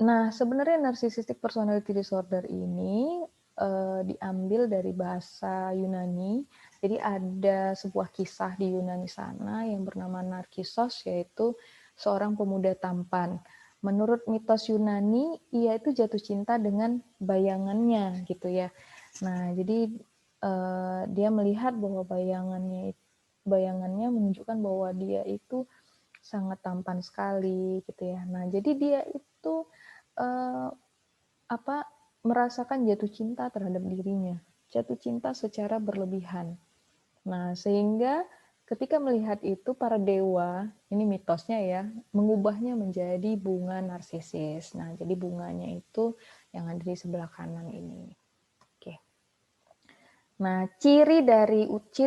Nah, sebenarnya narcissistic personality disorder ini diambil dari bahasa Yunani. Jadi ada sebuah kisah di Yunani sana yang bernama Narkisos, yaitu seorang pemuda tampan. Menurut mitos Yunani, ia itu jatuh cinta dengan bayangannya gitu ya. Nah, jadi dia melihat bahwa bayangannya menunjukkan bahwa dia itu sangat tampan sekali gitu ya. Nah, jadi dia itu uh, merasakan jatuh cinta terhadap dirinya, jatuh cinta secara berlebihan. Nah, sehingga ketika melihat itu para dewa, ini mitosnya ya, mengubahnya menjadi bunga narsisis. Nah, jadi bunganya itu yang ada di sebelah kanan ini. Oke. Nah, ciri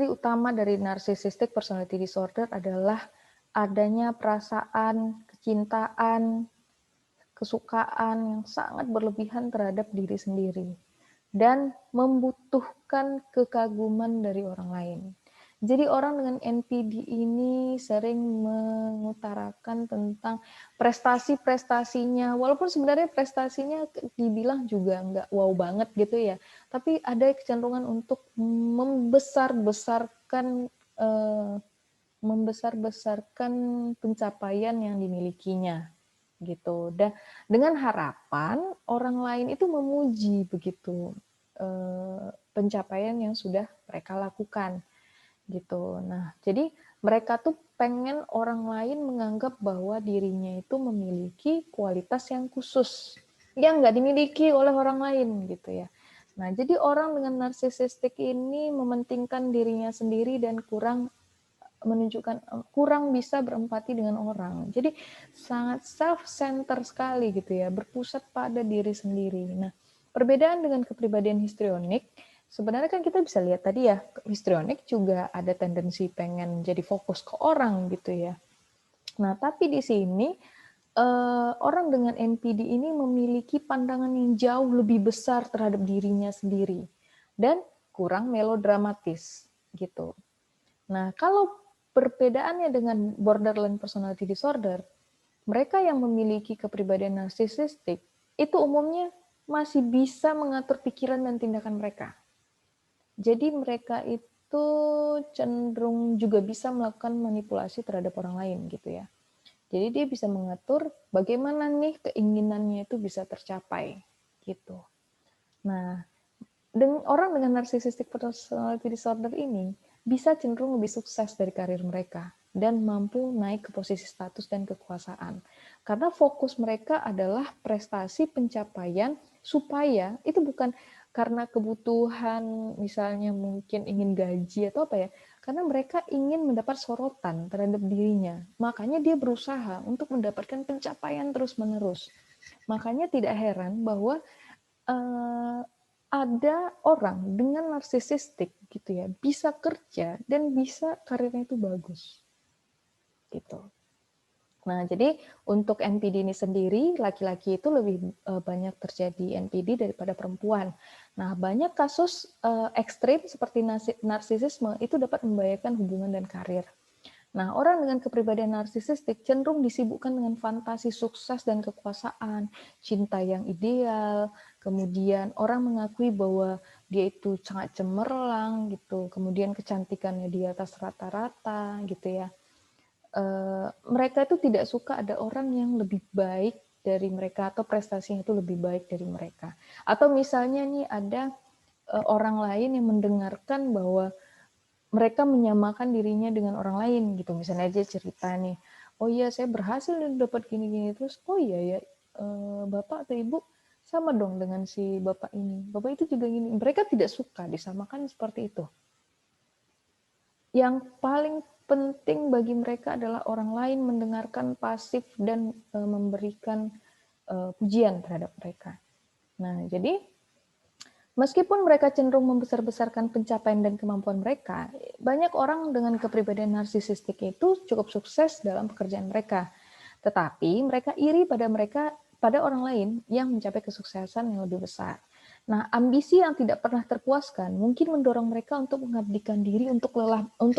utama dari narcissistic personality disorder adalah adanya perasaan kecintaan, kesukaan yang sangat berlebihan terhadap diri sendiri dan membutuhkan kekaguman dari orang lain. Jadi orang dengan NPD ini sering mengutarakan tentang prestasi-prestasinya, walaupun sebenarnya prestasinya dibilang juga nggak wow banget gitu ya, tapi ada kecenderungan untuk membesar-besarkan pencapaian yang dimilikinya gitu. Dan dengan harapan orang lain itu memuji begitu pencapaian yang sudah mereka lakukan gitu. Nah, jadi mereka tuh pengen orang lain menganggap bahwa dirinya itu memiliki kualitas yang khusus yang nggak dimiliki oleh orang lain gitu ya. Nah, jadi orang dengan narsisistik ini mementingkan dirinya sendiri dan kurang bisa berempati dengan orang. Jadi sangat self-center sekali gitu ya, berpusat pada diri sendiri. Nah, perbedaan dengan kepribadian histrionik, sebenarnya kan kita bisa lihat tadi ya, histrionik juga ada tendensi pengen jadi fokus ke orang gitu ya. Nah, tapi di sini orang dengan NPD ini memiliki pandangan yang jauh lebih besar terhadap dirinya sendiri dan kurang melodramatis gitu. Nah, kalau perbedaannya dengan borderline personality disorder, mereka yang memiliki kepribadian narsisistik itu umumnya masih bisa mengatur pikiran dan tindakan mereka. Jadi mereka itu cenderung juga bisa melakukan manipulasi terhadap orang lain gitu ya. Jadi dia bisa mengatur bagaimana nih keinginannya itu bisa tercapai gitu. Nah, orang dengan narcissistic personality disorder ini bisa cenderung lebih sukses dari karir mereka dan mampu naik ke posisi status dan kekuasaan. Karena fokus mereka adalah prestasi pencapaian supaya itu bukan karena kebutuhan misalnya mungkin ingin gaji atau apa ya, karena mereka ingin mendapat sorotan terhadap dirinya. Makanya dia berusaha untuk mendapatkan pencapaian terus-menerus. Makanya tidak heran bahwa ada orang dengan narsisistik gitu ya, bisa kerja dan bisa karirnya itu bagus gitu. Nah, jadi untuk NPD ini sendiri, laki-laki itu lebih banyak terjadi NPD daripada perempuan. Nah, banyak kasus ekstrim seperti narsisisme itu dapat membahayakan hubungan dan karir. Nah, orang dengan kepribadian narsisistik cenderung disibukkan dengan fantasi sukses dan kekuasaan, cinta yang ideal, kemudian orang mengakui bahwa dia itu sangat cemerlang gitu, kemudian kecantikannya di atas rata-rata gitu ya. Mereka itu tidak suka ada orang yang lebih baik dari mereka atau prestasinya itu lebih baik dari mereka. Atau misalnya nih ada orang lain yang mendengarkan bahwa mereka menyamakan dirinya dengan orang lain gitu. Misalnya aja cerita nih, oh iya saya berhasil dapat gini-gini, terus oh iya ya bapak atau ibu sama dong dengan si bapak ini. Bapak itu juga gini. Mereka tidak suka disamakan seperti itu. Yang paling penting bagi mereka adalah orang lain mendengarkan pasif dan memberikan pujian terhadap mereka. Nah, jadi meskipun mereka cenderung membesar-besarkan pencapaian dan kemampuan mereka, banyak orang dengan kepribadian narsisistik itu cukup sukses dalam pekerjaan mereka. Tetapi mereka iri pada orang lain yang mencapai kesuksesan yang lebih besar. Nah, ambisi yang tidak pernah terpuaskan mungkin mendorong mereka untuk mengabdikan diri untuk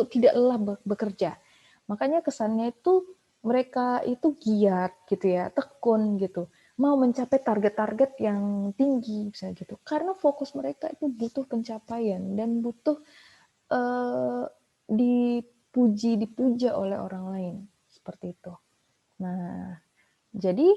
tidak lelah bekerja. Makanya kesannya itu mereka itu giat gitu ya, tekun gitu, mau mencapai target-target yang tinggi bisa gitu. Karena fokus mereka itu butuh pencapaian dan butuh dipuja oleh orang lain seperti itu. Nah, jadi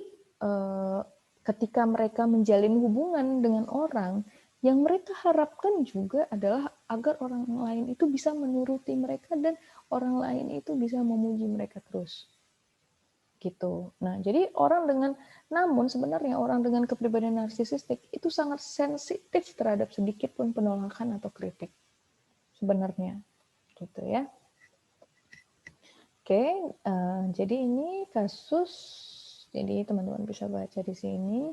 ketika mereka menjalin hubungan dengan orang, yang mereka harapkan juga adalah agar orang lain itu bisa menuruti mereka dan orang lain itu bisa memuji mereka terus. Gitu. Nah, jadi namun sebenarnya orang dengan kepribadian narsisistik itu sangat sensitif terhadap sedikit pun penolakan atau kritik. Sebenarnya. Gitu ya. Oke, jadi ini kasus, jadi teman-teman bisa baca di sini.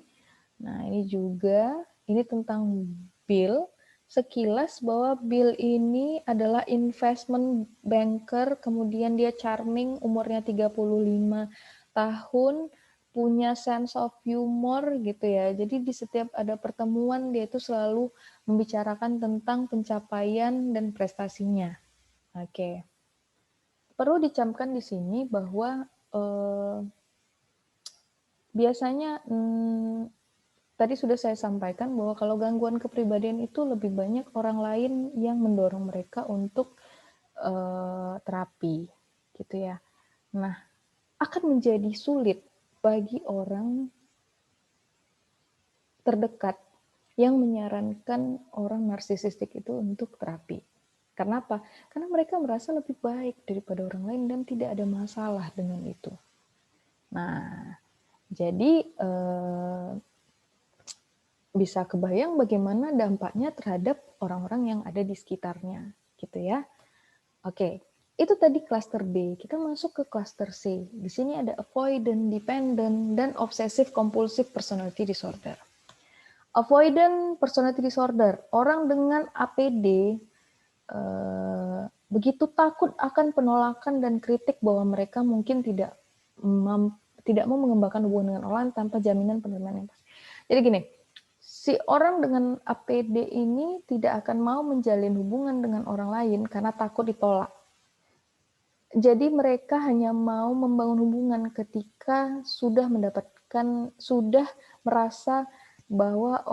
Nah, ini tentang Bill. Sekilas bahwa Bill ini adalah investment banker, kemudian dia charming, umurnya 35 tahun, punya sense of humor gitu ya. Jadi di setiap ada pertemuan dia itu selalu membicarakan tentang pencapaian dan prestasinya. Oke. Perlu dicamkan di sini bahwa biasanya tadi sudah saya sampaikan bahwa kalau gangguan kepribadian itu lebih banyak orang lain yang mendorong mereka untuk terapi, gitu ya. Nah, akan menjadi sulit bagi orang terdekat yang menyarankan orang narsisistik itu untuk terapi. Karena apa? Karena mereka merasa lebih baik daripada orang lain dan tidak ada masalah dengan itu. Nah, jadi bisa kebayang bagaimana dampaknya terhadap orang-orang yang ada di sekitarnya, gitu ya. Oke, itu tadi cluster B. Kita masuk ke cluster C. Di sini ada avoidant, dependent, dan obsessive compulsive personality disorder. Avoidant personality disorder, orang dengan APD begitu takut akan penolakan dan kritik bahwa mereka mungkin tidak mau mengembangkan hubungan dengan orang tanpa jaminan penerimaan yang pasti. Jadi gini, si orang dengan APD ini tidak akan mau menjalin hubungan dengan orang lain karena takut ditolak. Jadi mereka hanya mau membangun hubungan ketika sudah merasa bahwa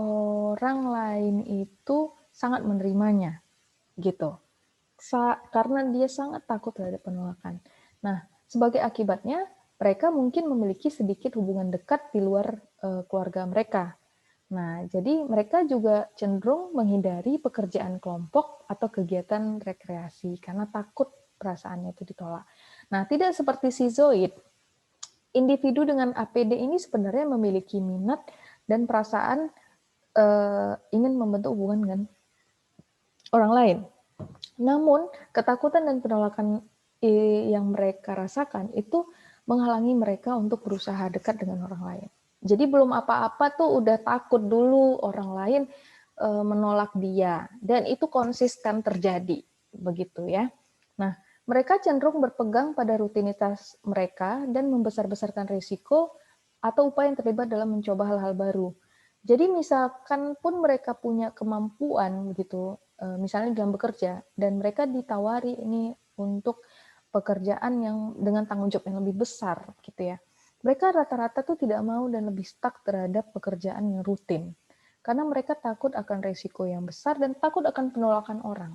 orang lain itu sangat menerimanya, gitu. Karena dia sangat takut terhadap penolakan. Nah, sebagai akibatnya, mereka mungkin memiliki sedikit hubungan dekat di luar keluarga mereka. Nah, jadi mereka juga cenderung menghindari pekerjaan kelompok atau kegiatan rekreasi karena takut perasaannya itu ditolak. Nah, tidak seperti schizoid, individu dengan APD ini sebenarnya memiliki minat dan perasaan ingin membentuk hubungan dengan orang lain. Namun, ketakutan dan penolakan yang mereka rasakan itu menghalangi mereka untuk berusaha dekat dengan orang lain. Jadi belum apa-apa tuh udah takut dulu orang lain menolak dia, dan itu konsisten terjadi, begitu ya. Nah, mereka cenderung berpegang pada rutinitas mereka dan membesar-besarkan risiko atau upaya yang terlibat dalam mencoba hal-hal baru. Jadi misalkan pun mereka punya kemampuan begitu, misalnya dalam bekerja, dan mereka ditawari ini untuk pekerjaan yang dengan tanggung jawab yang lebih besar, gitu ya. Mereka rata-rata tuh tidak mau dan lebih stuck terhadap pekerjaan yang rutin. Karena mereka takut akan resiko yang besar dan takut akan penolakan orang.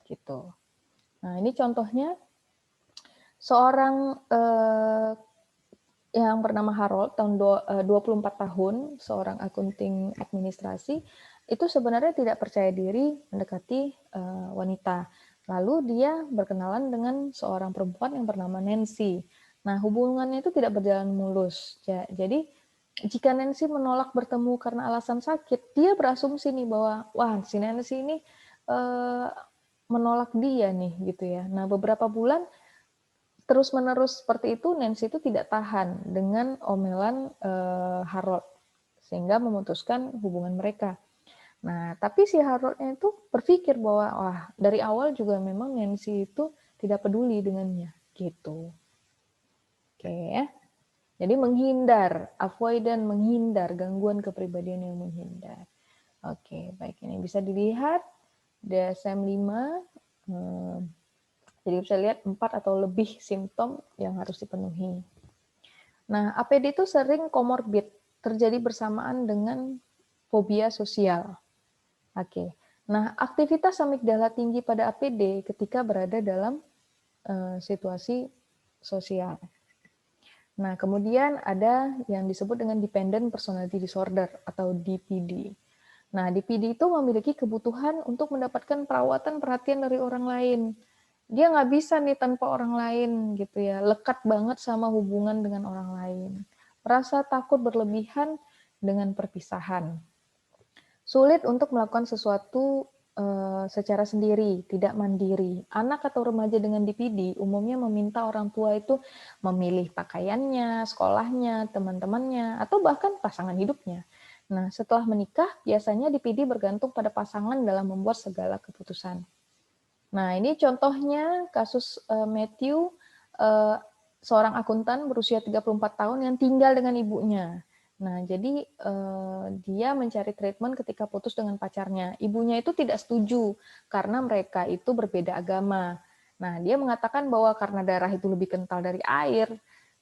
Gitu. Nah, ini contohnya seorang yang bernama Harold, tahun 24 tahun, seorang akunting administrasi, itu sebenarnya tidak percaya diri mendekati wanita. Lalu dia berkenalan dengan seorang perempuan yang bernama Nancy. Nah, hubungannya itu tidak berjalan mulus. Jadi, jika Nancy menolak bertemu karena alasan sakit, dia berasumsi nih bahwa, wah, si Nancy ini menolak dia nih, gitu ya. Nah, beberapa bulan terus-menerus seperti itu, Nancy itu tidak tahan dengan omelan Harold, sehingga memutuskan hubungan mereka. Nah, tapi si Haroldnya itu berpikir bahwa, wah, dari awal juga memang Nancy itu tidak peduli dengannya, gitu. Oke ya. Jadi menghindar, avoidant, menghindar, gangguan kepribadian yang menghindar. Oke, baik, ini bisa dilihat DSM-5. Jadi bisa lihat 4 atau lebih simptom yang harus dipenuhi. Nah, APD itu sering komorbid, terjadi bersamaan dengan fobia sosial. Oke. Nah, aktivitas amigdala tinggi pada APD ketika berada dalam situasi sosial. Nah, kemudian ada yang disebut dengan dependent personality disorder atau DPD. Nah, DPD itu memiliki kebutuhan untuk mendapatkan perawatan perhatian dari orang lain. Dia nggak bisa nih tanpa orang lain gitu ya, lekat banget sama hubungan dengan orang lain. Merasa takut berlebihan dengan perpisahan. Sulit untuk melakukan sesuatu secara sendiri, tidak mandiri. Anak atau remaja dengan DPD umumnya meminta orang tua itu memilih pakaiannya, sekolahnya, teman-temannya, atau bahkan pasangan hidupnya. Nah, setelah menikah, biasanya DPD bergantung pada pasangan dalam membuat segala keputusan. Nah, ini contohnya kasus Matthew, seorang akuntan berusia 34 tahun yang tinggal dengan ibunya. Nah, jadi dia mencari treatment ketika putus dengan pacarnya. Ibunya itu tidak setuju karena mereka itu berbeda agama. Nah, dia mengatakan bahwa karena darah itu lebih kental dari air,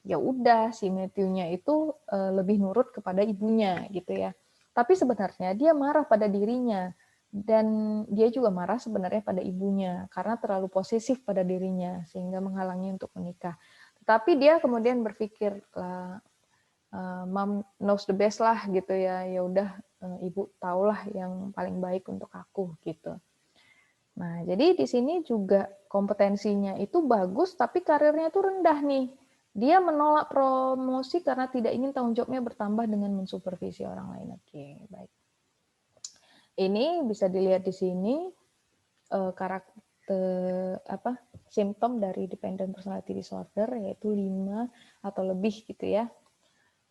ya udah si Matthew-nya itu lebih nurut kepada ibunya gitu ya. Tapi sebenarnya dia marah pada dirinya dan dia juga marah sebenarnya pada ibunya karena terlalu posesif pada dirinya sehingga menghalangi untuk menikah. Tetapi dia kemudian berpikir lah, mom knows the best lah gitu ya, ya udah ibu tahulah yang paling baik untuk aku gitu. Nah, jadi di sini juga kompetensinya itu bagus tapi karirnya itu rendah nih. Dia menolak promosi karena tidak ingin tanggung jawabnya bertambah dengan mensupervisi orang lain. Oke, baik. Ini bisa dilihat di sini karakter simptom dari dependent personality disorder yaitu 5 atau lebih gitu ya.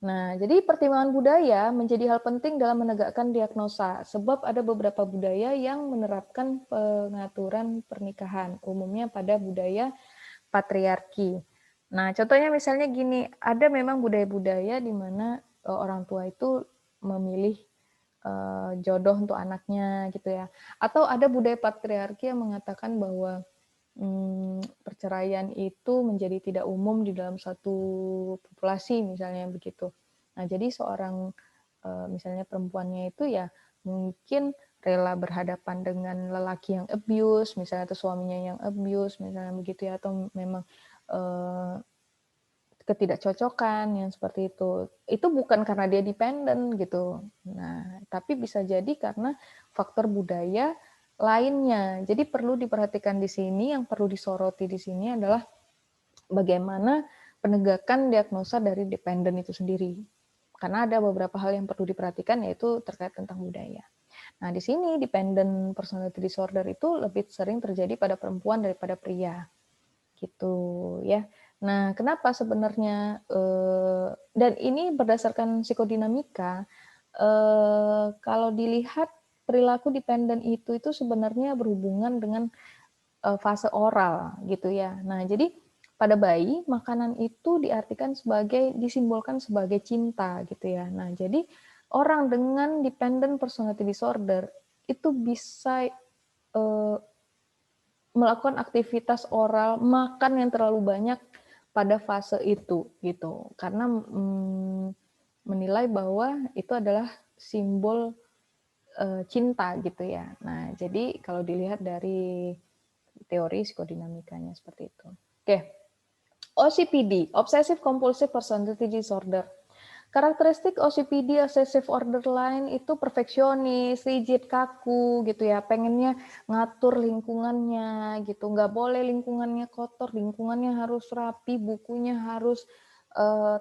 Nah, jadi pertimbangan budaya menjadi hal penting dalam menegakkan diagnosa, sebab ada beberapa budaya yang menerapkan pengaturan pernikahan, umumnya pada budaya patriarki. Nah, contohnya misalnya gini, ada memang budaya-budaya di mana orang tua itu memilih jodoh untuk anaknya gitu ya. Atau ada budaya patriarki yang mengatakan bahwa perceraian itu menjadi tidak umum di dalam satu populasi misalnya begitu. Nah, jadi seorang misalnya perempuannya itu ya mungkin rela berhadapan dengan lelaki yang abuse, misalnya atau suaminya yang abuse, misalnya begitu ya, atau memang ketidakcocokan yang seperti itu. Itu bukan karena dia dependent gitu. Nah, tapi bisa jadi karena faktor budaya lainnya. Jadi perlu diperhatikan di sini, yang perlu disoroti di sini adalah bagaimana penegakan diagnosa dari dependent itu sendiri. Karena ada beberapa hal yang perlu diperhatikan yaitu terkait tentang budaya. Nah, di sini dependent personality disorder itu lebih sering terjadi pada perempuan daripada pria. Gitu ya. Nah, kenapa sebenarnya dan ini berdasarkan psikodinamika, kalau dilihat perilaku dependent itu sebenarnya berhubungan dengan fase oral gitu ya. Nah, jadi pada bayi makanan itu disimbolkan sebagai cinta gitu ya. Nah, jadi orang dengan dependent personality disorder itu bisa melakukan aktivitas oral, makan yang terlalu banyak pada fase itu gitu. Karena menilai bahwa itu adalah simbol cinta gitu ya. Nah, jadi kalau dilihat dari teori psikodinamikanya seperti itu. Oke. OCPD, Obsessive Compulsive Personality Disorder. Karakteristik OCPD, Obsessive Borderline itu perfeksionis, rigid, kaku gitu ya, pengennya ngatur lingkungannya gitu, nggak boleh lingkungannya kotor, lingkungannya harus rapi, bukunya harus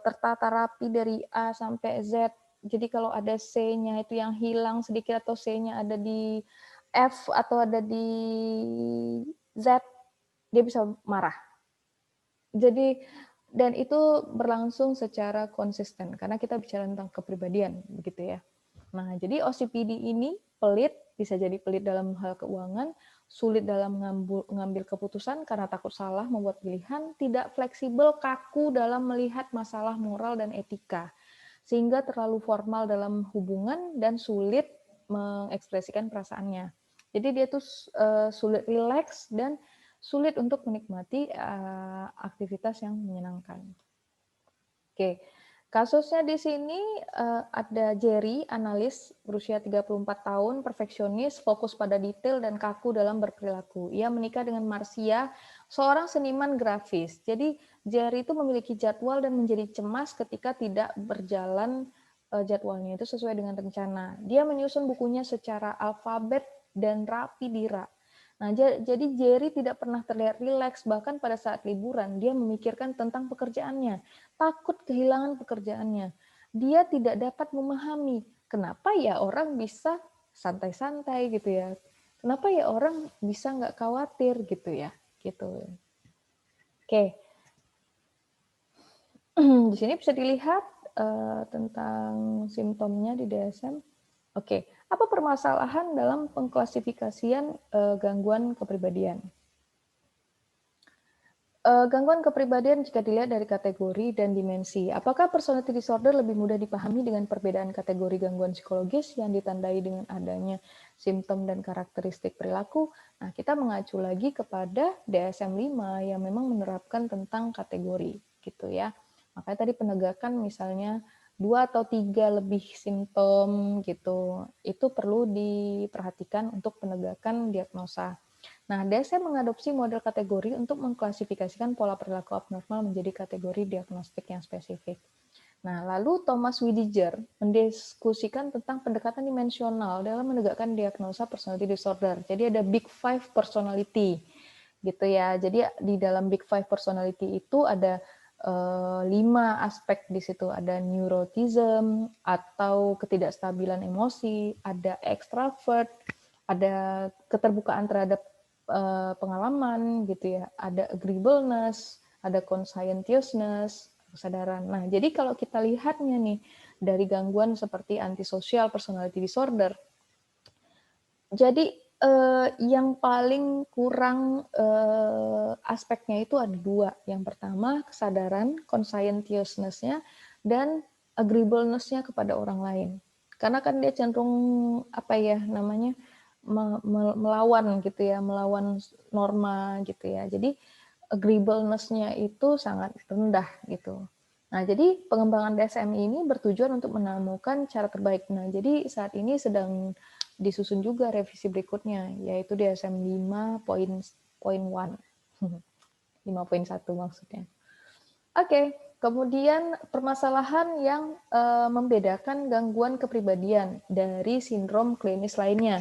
tertata rapi dari A sampai Z. Jadi kalau ada C-nya itu yang hilang sedikit atau C-nya ada di F atau ada di Z, dia bisa marah. Jadi dan itu berlangsung secara konsisten karena kita bicara tentang kepribadian begitu ya. Nah, jadi OCPD ini pelit, bisa jadi pelit dalam hal keuangan, sulit dalam mengambil keputusan karena takut salah membuat pilihan, tidak fleksibel, kaku dalam melihat masalah moral dan etika, sehingga terlalu formal dalam hubungan dan sulit mengekspresikan perasaannya. Jadi dia tuh sulit rileks dan sulit untuk menikmati aktivitas yang menyenangkan. Oke, kasusnya di sini ada Jerry, analis berusia 34 tahun, perfeksionis, fokus pada detail dan kaku dalam berperilaku. Ia menikah dengan Marcia, seorang seniman grafis. Jadi Jerry itu memiliki jadwal dan menjadi cemas ketika tidak berjalan jadwalnya itu sesuai dengan rencana. Dia menyusun bukunya secara alfabet dan rapi di rak. Nah, jadi Jerry tidak pernah terlihat rileks, bahkan pada saat liburan dia memikirkan tentang pekerjaannya, takut kehilangan pekerjaannya. Dia tidak dapat memahami kenapa ya orang bisa santai-santai gitu ya, kenapa ya orang bisa nggak khawatir gitu ya, gitu. Oke, di sini bisa dilihat tentang simptomnya di DSM. Oke, apa permasalahan dalam pengklasifikasian gangguan kepribadian? Gangguan kepribadian jika dilihat dari kategori dan dimensi. Apakah personality disorder lebih mudah dipahami dengan perbedaan kategori gangguan psikologis yang ditandai dengan adanya simptom dan karakteristik perilaku? Nah, kita mengacu lagi kepada DSM-5 yang memang menerapkan tentang kategori, gitu ya. Makanya tadi penegakan misalnya 2 atau 3 lebih simptom gitu, itu perlu diperhatikan untuk penegakan diagnosa. Nah, DSM mengadopsi model kategori untuk mengklasifikasikan pola perilaku abnormal menjadi kategori diagnostik yang spesifik. Nah, lalu Thomas Widiger mendiskusikan tentang pendekatan dimensional dalam menegakkan diagnosa personality disorder. Jadi ada Big Five personality, gitu ya. Jadi di dalam Big Five personality itu ada 5 aspek di situ. Ada neuroticism atau ketidakstabilan emosi, ada extrovert, ada keterbukaan terhadap pengalaman gitu ya, ada agreeableness, ada conscientiousness, kesadaran. Nah, jadi kalau kita lihatnya nih dari gangguan seperti antisocial personality disorder, jadi yang paling kurang aspeknya itu ada 2. Yang pertama kesadaran, conscientiousness-nya, dan agreeableness-nya kepada orang lain. Karena kan dia cenderung apa ya namanya melawan gitu ya, melawan norma gitu ya. Jadi agreeableness-nya itu sangat rendah gitu. Nah, jadi pengembangan DSM ini bertujuan untuk menemukan cara terbaik. Nah, jadi saat ini sedang disusun juga revisi berikutnya, yaitu DSM 5.1. 5.1 maksudnya. Oke, kemudian permasalahan yang membedakan gangguan kepribadian dari sindrom klinis lainnya.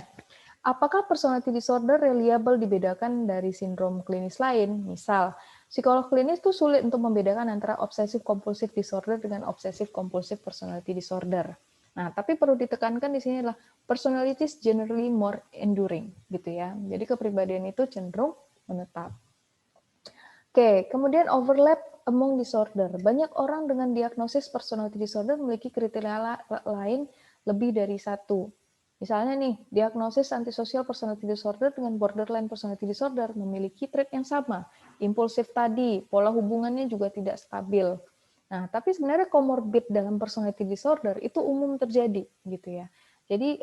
Apakah personality disorder reliable dibedakan dari sindrom klinis lain? Misal, psikolog klinis itu sulit untuk membedakan antara obsessive compulsive disorder dengan obsessive compulsive personality disorder. Nah, tapi perlu ditekankan di sini adalah personalities generally more enduring, gitu ya. Jadi kepribadian itu cenderung menetap. Oke, kemudian overlap among disorder. Banyak orang dengan diagnosis personality disorder memiliki kriteria lain lebih dari satu. Misalnya nih, diagnosis antisocial personality disorder dengan borderline personality disorder memiliki trait yang sama. Impulsif tadi, pola hubungannya juga tidak stabil. Nah, tapi sebenarnya comorbid dalam personality disorder itu umum terjadi gitu ya. Jadi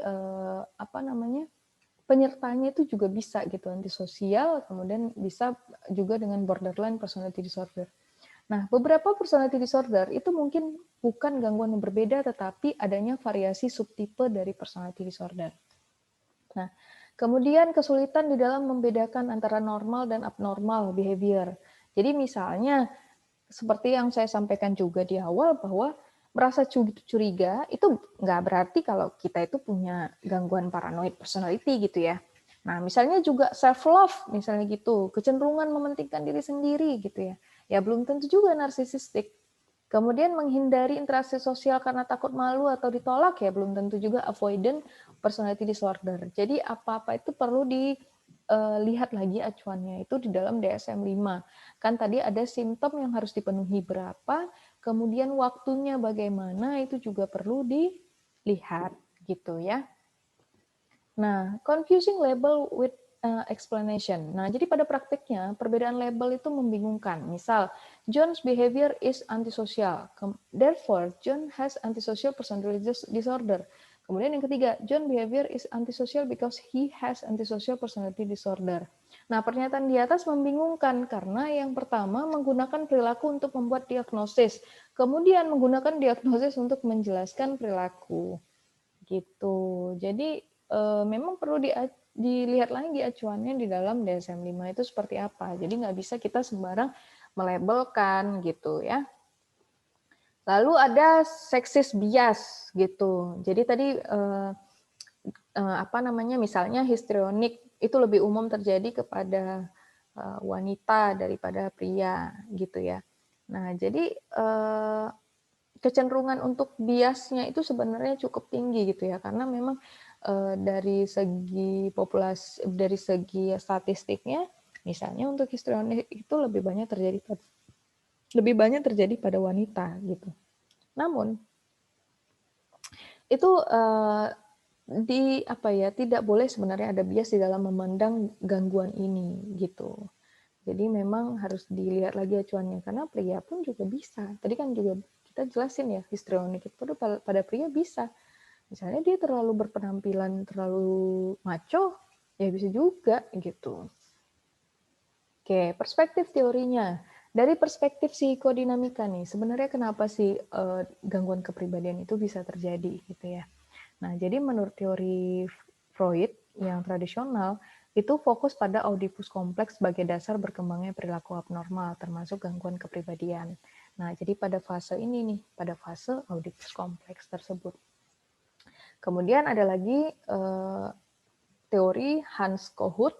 penyertanya itu juga bisa gitu, antisosial, kemudian bisa juga dengan borderline personality disorder. Nah, beberapa personality disorder itu mungkin bukan gangguan yang berbeda, tetapi adanya variasi subtipe dari personality disorder. Nah, kemudian kesulitan di dalam membedakan antara normal dan abnormal behavior. Jadi misalnya, seperti yang saya sampaikan juga di awal bahwa merasa curiga itu nggak berarti kalau kita itu punya gangguan paranoid personality gitu ya. Nah, misalnya juga self love misalnya gitu, kecenderungan mementingkan diri sendiri gitu ya. Ya belum tentu juga narsisistik. Kemudian menghindari interaksi sosial karena takut malu atau ditolak ya belum tentu juga avoidant personality disorder. Jadi apa-apa itu perlu dilihat lagi acuannya itu di dalam DSM-5. Kan tadi ada simptom yang harus dipenuhi berapa, kemudian waktunya bagaimana itu juga perlu dilihat gitu ya. Nah, confusing label with explanation. Nah, jadi pada praktiknya perbedaan label itu membingungkan. Misal, John's behavior is antisocial. Therefore, John has antisocial personality disorder. Kemudian yang ketiga, John behavior is antisocial because he has antisocial personality disorder. Nah, pernyataan di atas membingungkan karena yang pertama menggunakan perilaku untuk membuat diagnosis, kemudian menggunakan diagnosis untuk menjelaskan perilaku. Gitu. Jadi memang perlu dilihat lagi acuannya di dalam DSM-5 itu seperti apa. Jadi nggak bisa kita sembarang melabelkan gitu ya. Lalu ada sexist bias gitu. Jadi tadi apa namanya misalnya histrionik itu lebih umum terjadi kepada wanita daripada pria gitu ya. Nah, jadi kecenderungan untuk biasnya itu sebenarnya cukup tinggi gitu ya, karena memang dari segi populasi, dari segi statistiknya, misalnya untuk histrionik itu lebih banyak terjadi pada wanita gitu. Namun itu tidak boleh sebenarnya ada bias di dalam memandang gangguan ini gitu. Jadi memang harus dilihat lagi acuannya karena pria pun juga bisa. Tadi kan juga kita jelasin ya, histrionik itu pada pria bisa. Misalnya dia terlalu berpenampilan terlalu macho, ya bisa juga gitu. Oke, perspektif teorinya. Dari perspektif psikodinamika nih, sebenarnya kenapa sih gangguan kepribadian itu bisa terjadi gitu ya. Nah, jadi menurut teori Freud yang tradisional, itu fokus pada Oedipus kompleks sebagai dasar berkembangnya perilaku abnormal, termasuk gangguan kepribadian. Nah, jadi pada fase ini nih, pada fase Oedipus kompleks tersebut. Kemudian ada lagi teori Hans Kohut.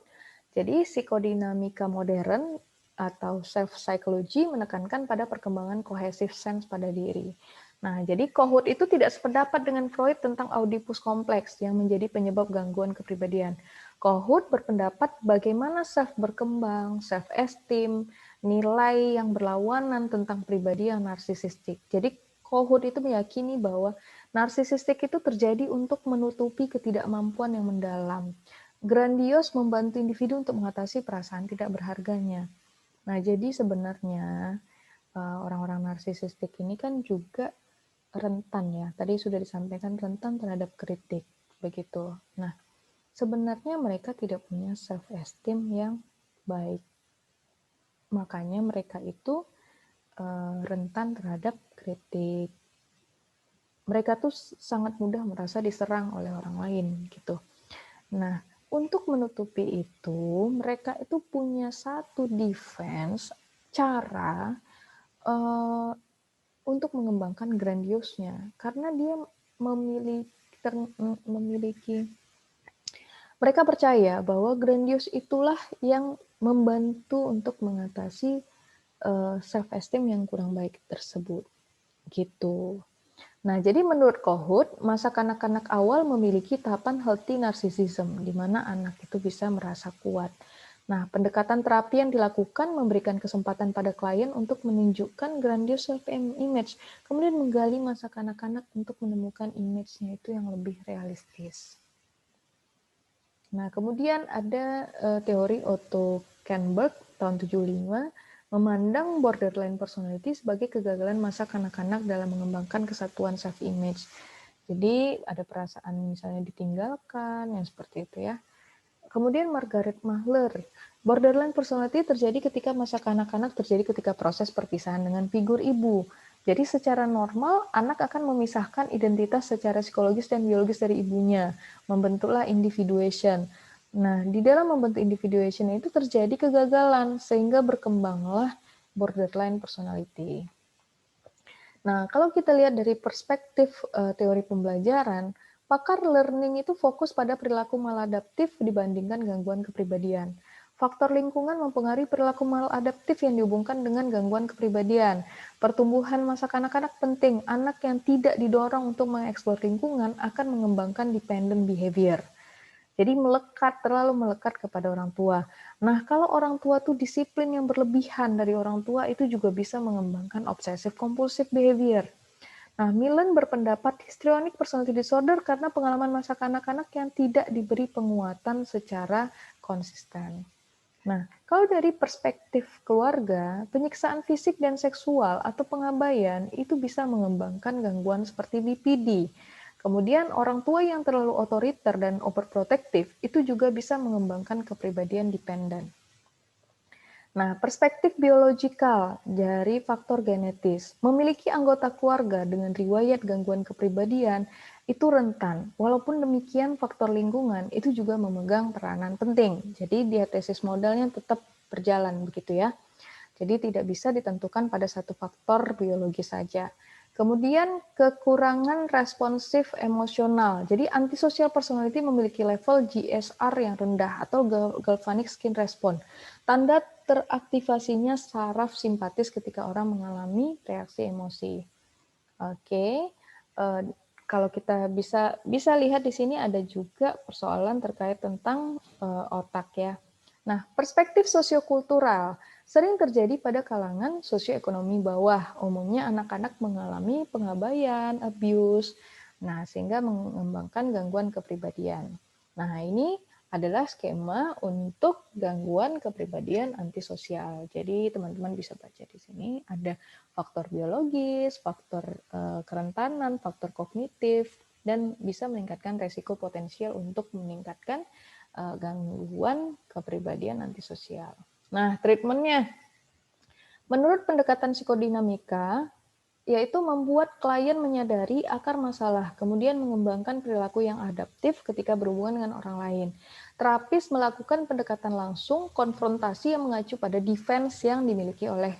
Jadi psikodinamika modern atau self-psychology menekankan pada perkembangan cohesive sense pada diri. Nah, jadi Kohut itu tidak sependapat dengan Freud tentang Oedipus kompleks yang menjadi penyebab gangguan kepribadian. Kohut berpendapat bagaimana self berkembang, self-esteem, nilai yang berlawanan tentang pribadi yang narsisistik. Jadi Kohut itu meyakini bahwa narsisistik itu terjadi untuk menutupi ketidakmampuan yang mendalam. Grandios membantu individu untuk mengatasi perasaan tidak berharganya. Nah, jadi sebenarnya orang-orang narsisistik ini kan juga rentan ya. Tadi sudah disampaikan rentan terhadap kritik, begitu. Nah, sebenarnya mereka tidak punya self-esteem yang baik. Makanya mereka itu rentan terhadap kritik. Mereka tuh sangat mudah merasa diserang oleh orang lain gitu. Nah, untuk menutupi itu, mereka itu punya satu defense cara untuk mengembangkan grandiosnya, karena dia memiliki mereka percaya bahwa grandios itulah yang membantu untuk mengatasi self-esteem yang kurang baik tersebut. Gitu. Nah, jadi menurut Kohut, masa kanak-kanak awal memiliki tahapan healthy narcissism, di mana anak itu bisa merasa kuat. Nah, pendekatan terapi yang dilakukan memberikan kesempatan pada klien untuk menunjukkan grandiose self-image, kemudian menggali masa kanak-kanak untuk menemukan image-nya itu yang lebih realistis. Nah, kemudian ada teori Otto Kernberg tahun 75 memandang borderline personality sebagai kegagalan masa kanak-kanak dalam mengembangkan kesatuan self-image. Jadi ada perasaan misalnya ditinggalkan, yang seperti itu ya. Kemudian Margaret Mahler, borderline personality terjadi ketika masa kanak-kanak terjadi ketika proses perpisahan dengan figur ibu. Jadi secara normal, anak akan memisahkan identitas secara psikologis dan biologis dari ibunya, membentuklah individuation. Nah, di dalam membentuk individuation itu terjadi kegagalan, sehingga berkembanglah borderline personality. Nah, kalau kita lihat dari perspektif teori pembelajaran, pakar learning itu fokus pada perilaku maladaptif dibandingkan gangguan kepribadian. Faktor lingkungan mempengaruhi perilaku maladaptif yang dihubungkan dengan gangguan kepribadian. Pertumbuhan masa kanak-kanak penting. Anak yang tidak didorong untuk mengeksplor lingkungan akan mengembangkan dependent behavior. Jadi terlalu melekat kepada orang tua. Nah, kalau orang tua tuh disiplin yang berlebihan dari orang tua itu juga bisa mengembangkan obsessive compulsive behavior. Nah, Millen berpendapat histrionic personality disorder karena pengalaman masa kanak-kanak yang tidak diberi penguatan secara konsisten. Nah, kalau dari perspektif keluarga, penyiksaan fisik dan seksual atau pengabaian itu bisa mengembangkan gangguan seperti BPD. Kemudian orang tua yang terlalu otoriter dan overprotective itu juga bisa mengembangkan kepribadian dependen. Nah, perspektif biologikal dari faktor genetis, memiliki anggota keluarga dengan riwayat gangguan kepribadian itu rentan. Walaupun demikian, faktor lingkungan itu juga memegang peranan penting. Jadi, diatesis modalnya tetap berjalan begitu ya. Jadi, tidak bisa ditentukan pada satu faktor biologi saja. Kemudian kekurangan responsif emosional. Jadi antisocial personality memiliki level GSR yang rendah atau galvanic skin response. Tanda teraktivasinya saraf simpatis ketika orang mengalami reaksi emosi. Oke. Kalau kita bisa lihat di sini ada juga persoalan terkait tentang otak ya. Nah, perspektif sosiokultural sering terjadi pada kalangan sosioekonomi bawah. Umumnya anak-anak mengalami pengabaian, abuse, nah sehingga mengembangkan gangguan kepribadian. Nah, ini adalah skema untuk gangguan kepribadian antisosial. Jadi teman-teman bisa baca di sini ada faktor biologis, faktor kerentanan, faktor kognitif, dan bisa meningkatkan resiko potensial untuk meningkatkan gangguan kepribadian antisosial. Nah, treatmentnya, menurut pendekatan psikodinamika, yaitu membuat klien menyadari akar masalah, kemudian mengembangkan perilaku yang adaptif ketika berhubungan dengan orang lain. Terapis melakukan pendekatan langsung, konfrontasi yang mengacu pada defense yang dimiliki oleh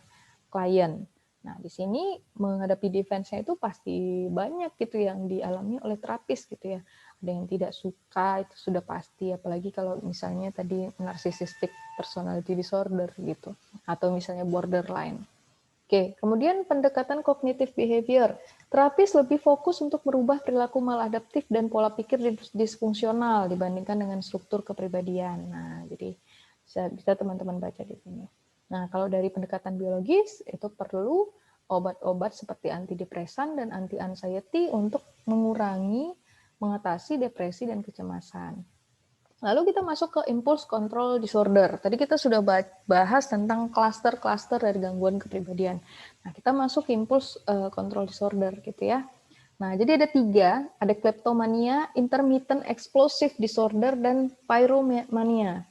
klien. Nah, di sini menghadapi defense-nya itu pasti banyak gitu yang dialami oleh terapis gitu ya. Ada yang tidak suka, itu sudah pasti, apalagi kalau misalnya tadi narcissistic personality disorder gitu, atau misalnya borderline. Oke, kemudian pendekatan kognitif behavior. Terapis lebih fokus untuk merubah perilaku maladaptif dan pola pikir disfungsional dibandingkan dengan struktur kepribadian. Nah, jadi bisa teman-teman baca di sini. Nah, kalau dari pendekatan biologis, itu perlu obat-obat seperti antidepresan dan anti-anxiety untuk mengatasi depresi dan kecemasan. Lalu kita masuk ke impulse control disorder. Tadi kita sudah bahas tentang klaster-klaster dari gangguan kepribadian. Nah, kita masuk ke impulse control disorder gitu ya. Nah, jadi ada 3, ada kleptomania, intermittent explosive disorder, dan pyromania.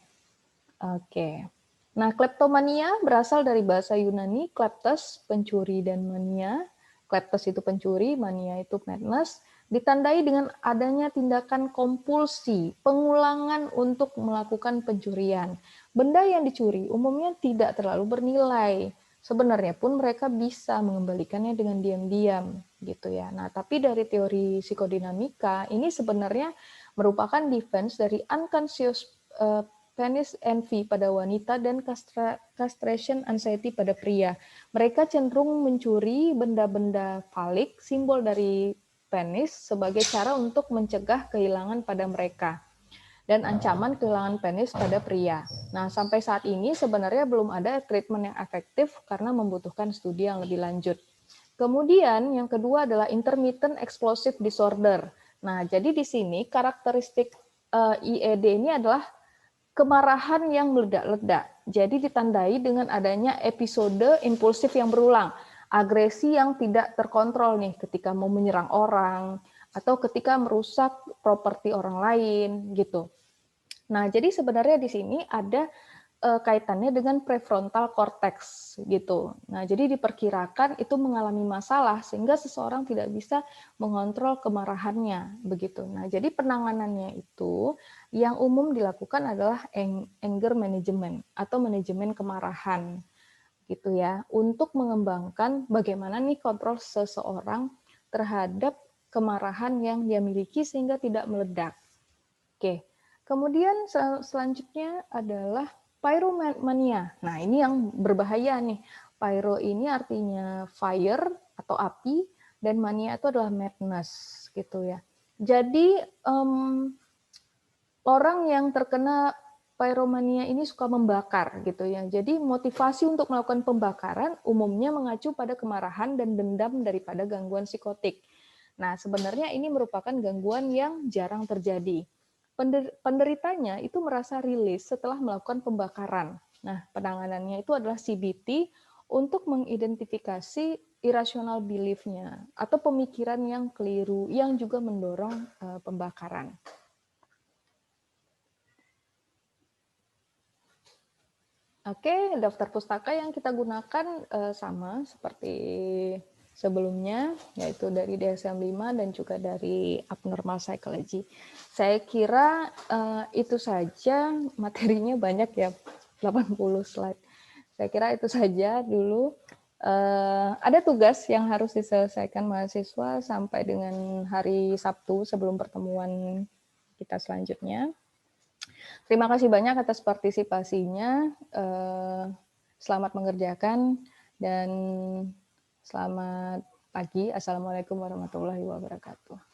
Oke. Nah, kleptomania berasal dari bahasa Yunani, kleptos, pencuri, dan mania. Kleptos itu pencuri, mania itu madness. Ditandai dengan adanya tindakan kompulsi, pengulangan untuk melakukan pencurian. Benda yang dicuri umumnya tidak terlalu bernilai. Sebenarnya pun mereka bisa mengembalikannya dengan diam-diam gitu ya. Nah, tapi dari teori psikodinamika ini sebenarnya merupakan defense dari unconscious penis envy pada wanita dan castration anxiety pada pria. Mereka cenderung mencuri benda-benda falik, simbol dari penis, sebagai cara untuk mencegah kehilangan pada mereka dan ancaman kehilangan penis pada pria. Nah, sampai saat ini sebenarnya belum ada treatment yang efektif karena membutuhkan studi yang lebih lanjut. Kemudian yang kedua adalah intermittent explosive disorder. Nah, jadi di sini karakteristik IED ini adalah kemarahan yang meledak-ledak. Jadi ditandai dengan adanya episode impulsif yang berulang, agresi yang tidak terkontrol nih ketika mau menyerang orang atau ketika merusak properti orang lain gitu. Nah, jadi sebenarnya di sini ada kaitannya dengan prefrontal cortex gitu. Nah, jadi diperkirakan itu mengalami masalah sehingga seseorang tidak bisa mengontrol kemarahannya begitu. Nah, jadi penanganannya itu yang umum dilakukan adalah anger management atau manajemen kemarahan gitu ya, untuk mengembangkan bagaimana nih kontrol seseorang terhadap kemarahan yang dia miliki sehingga tidak meledak. Oke, kemudian selanjutnya adalah pyromania. Nah, ini yang berbahaya nih. Pyro ini artinya fire atau api, dan mania itu adalah madness gitu ya. Jadi orang yang terkena pyromania ini suka membakar gitu ya. Jadi motivasi untuk melakukan pembakaran umumnya mengacu pada kemarahan dan dendam daripada gangguan psikotik. Nah, sebenarnya ini merupakan gangguan yang jarang terjadi. Penderitanya itu merasa rilis setelah melakukan pembakaran. Nah, penanganannya itu adalah CBT untuk mengidentifikasi irrational belief-nya atau pemikiran yang keliru yang juga mendorong pembakaran. Oke, daftar pustaka yang kita gunakan sama seperti sebelumnya, yaitu dari DSM-5 dan juga dari Abnormal Psychology. Saya kira itu saja, materinya banyak ya, 80 slide. Saya kira itu saja dulu. Ada tugas yang harus diselesaikan mahasiswa sampai dengan hari Sabtu sebelum pertemuan kita selanjutnya. Terima kasih banyak atas partisipasinya. Selamat mengerjakan dan selamat pagi. Assalamualaikum warahmatullahi wabarakatuh.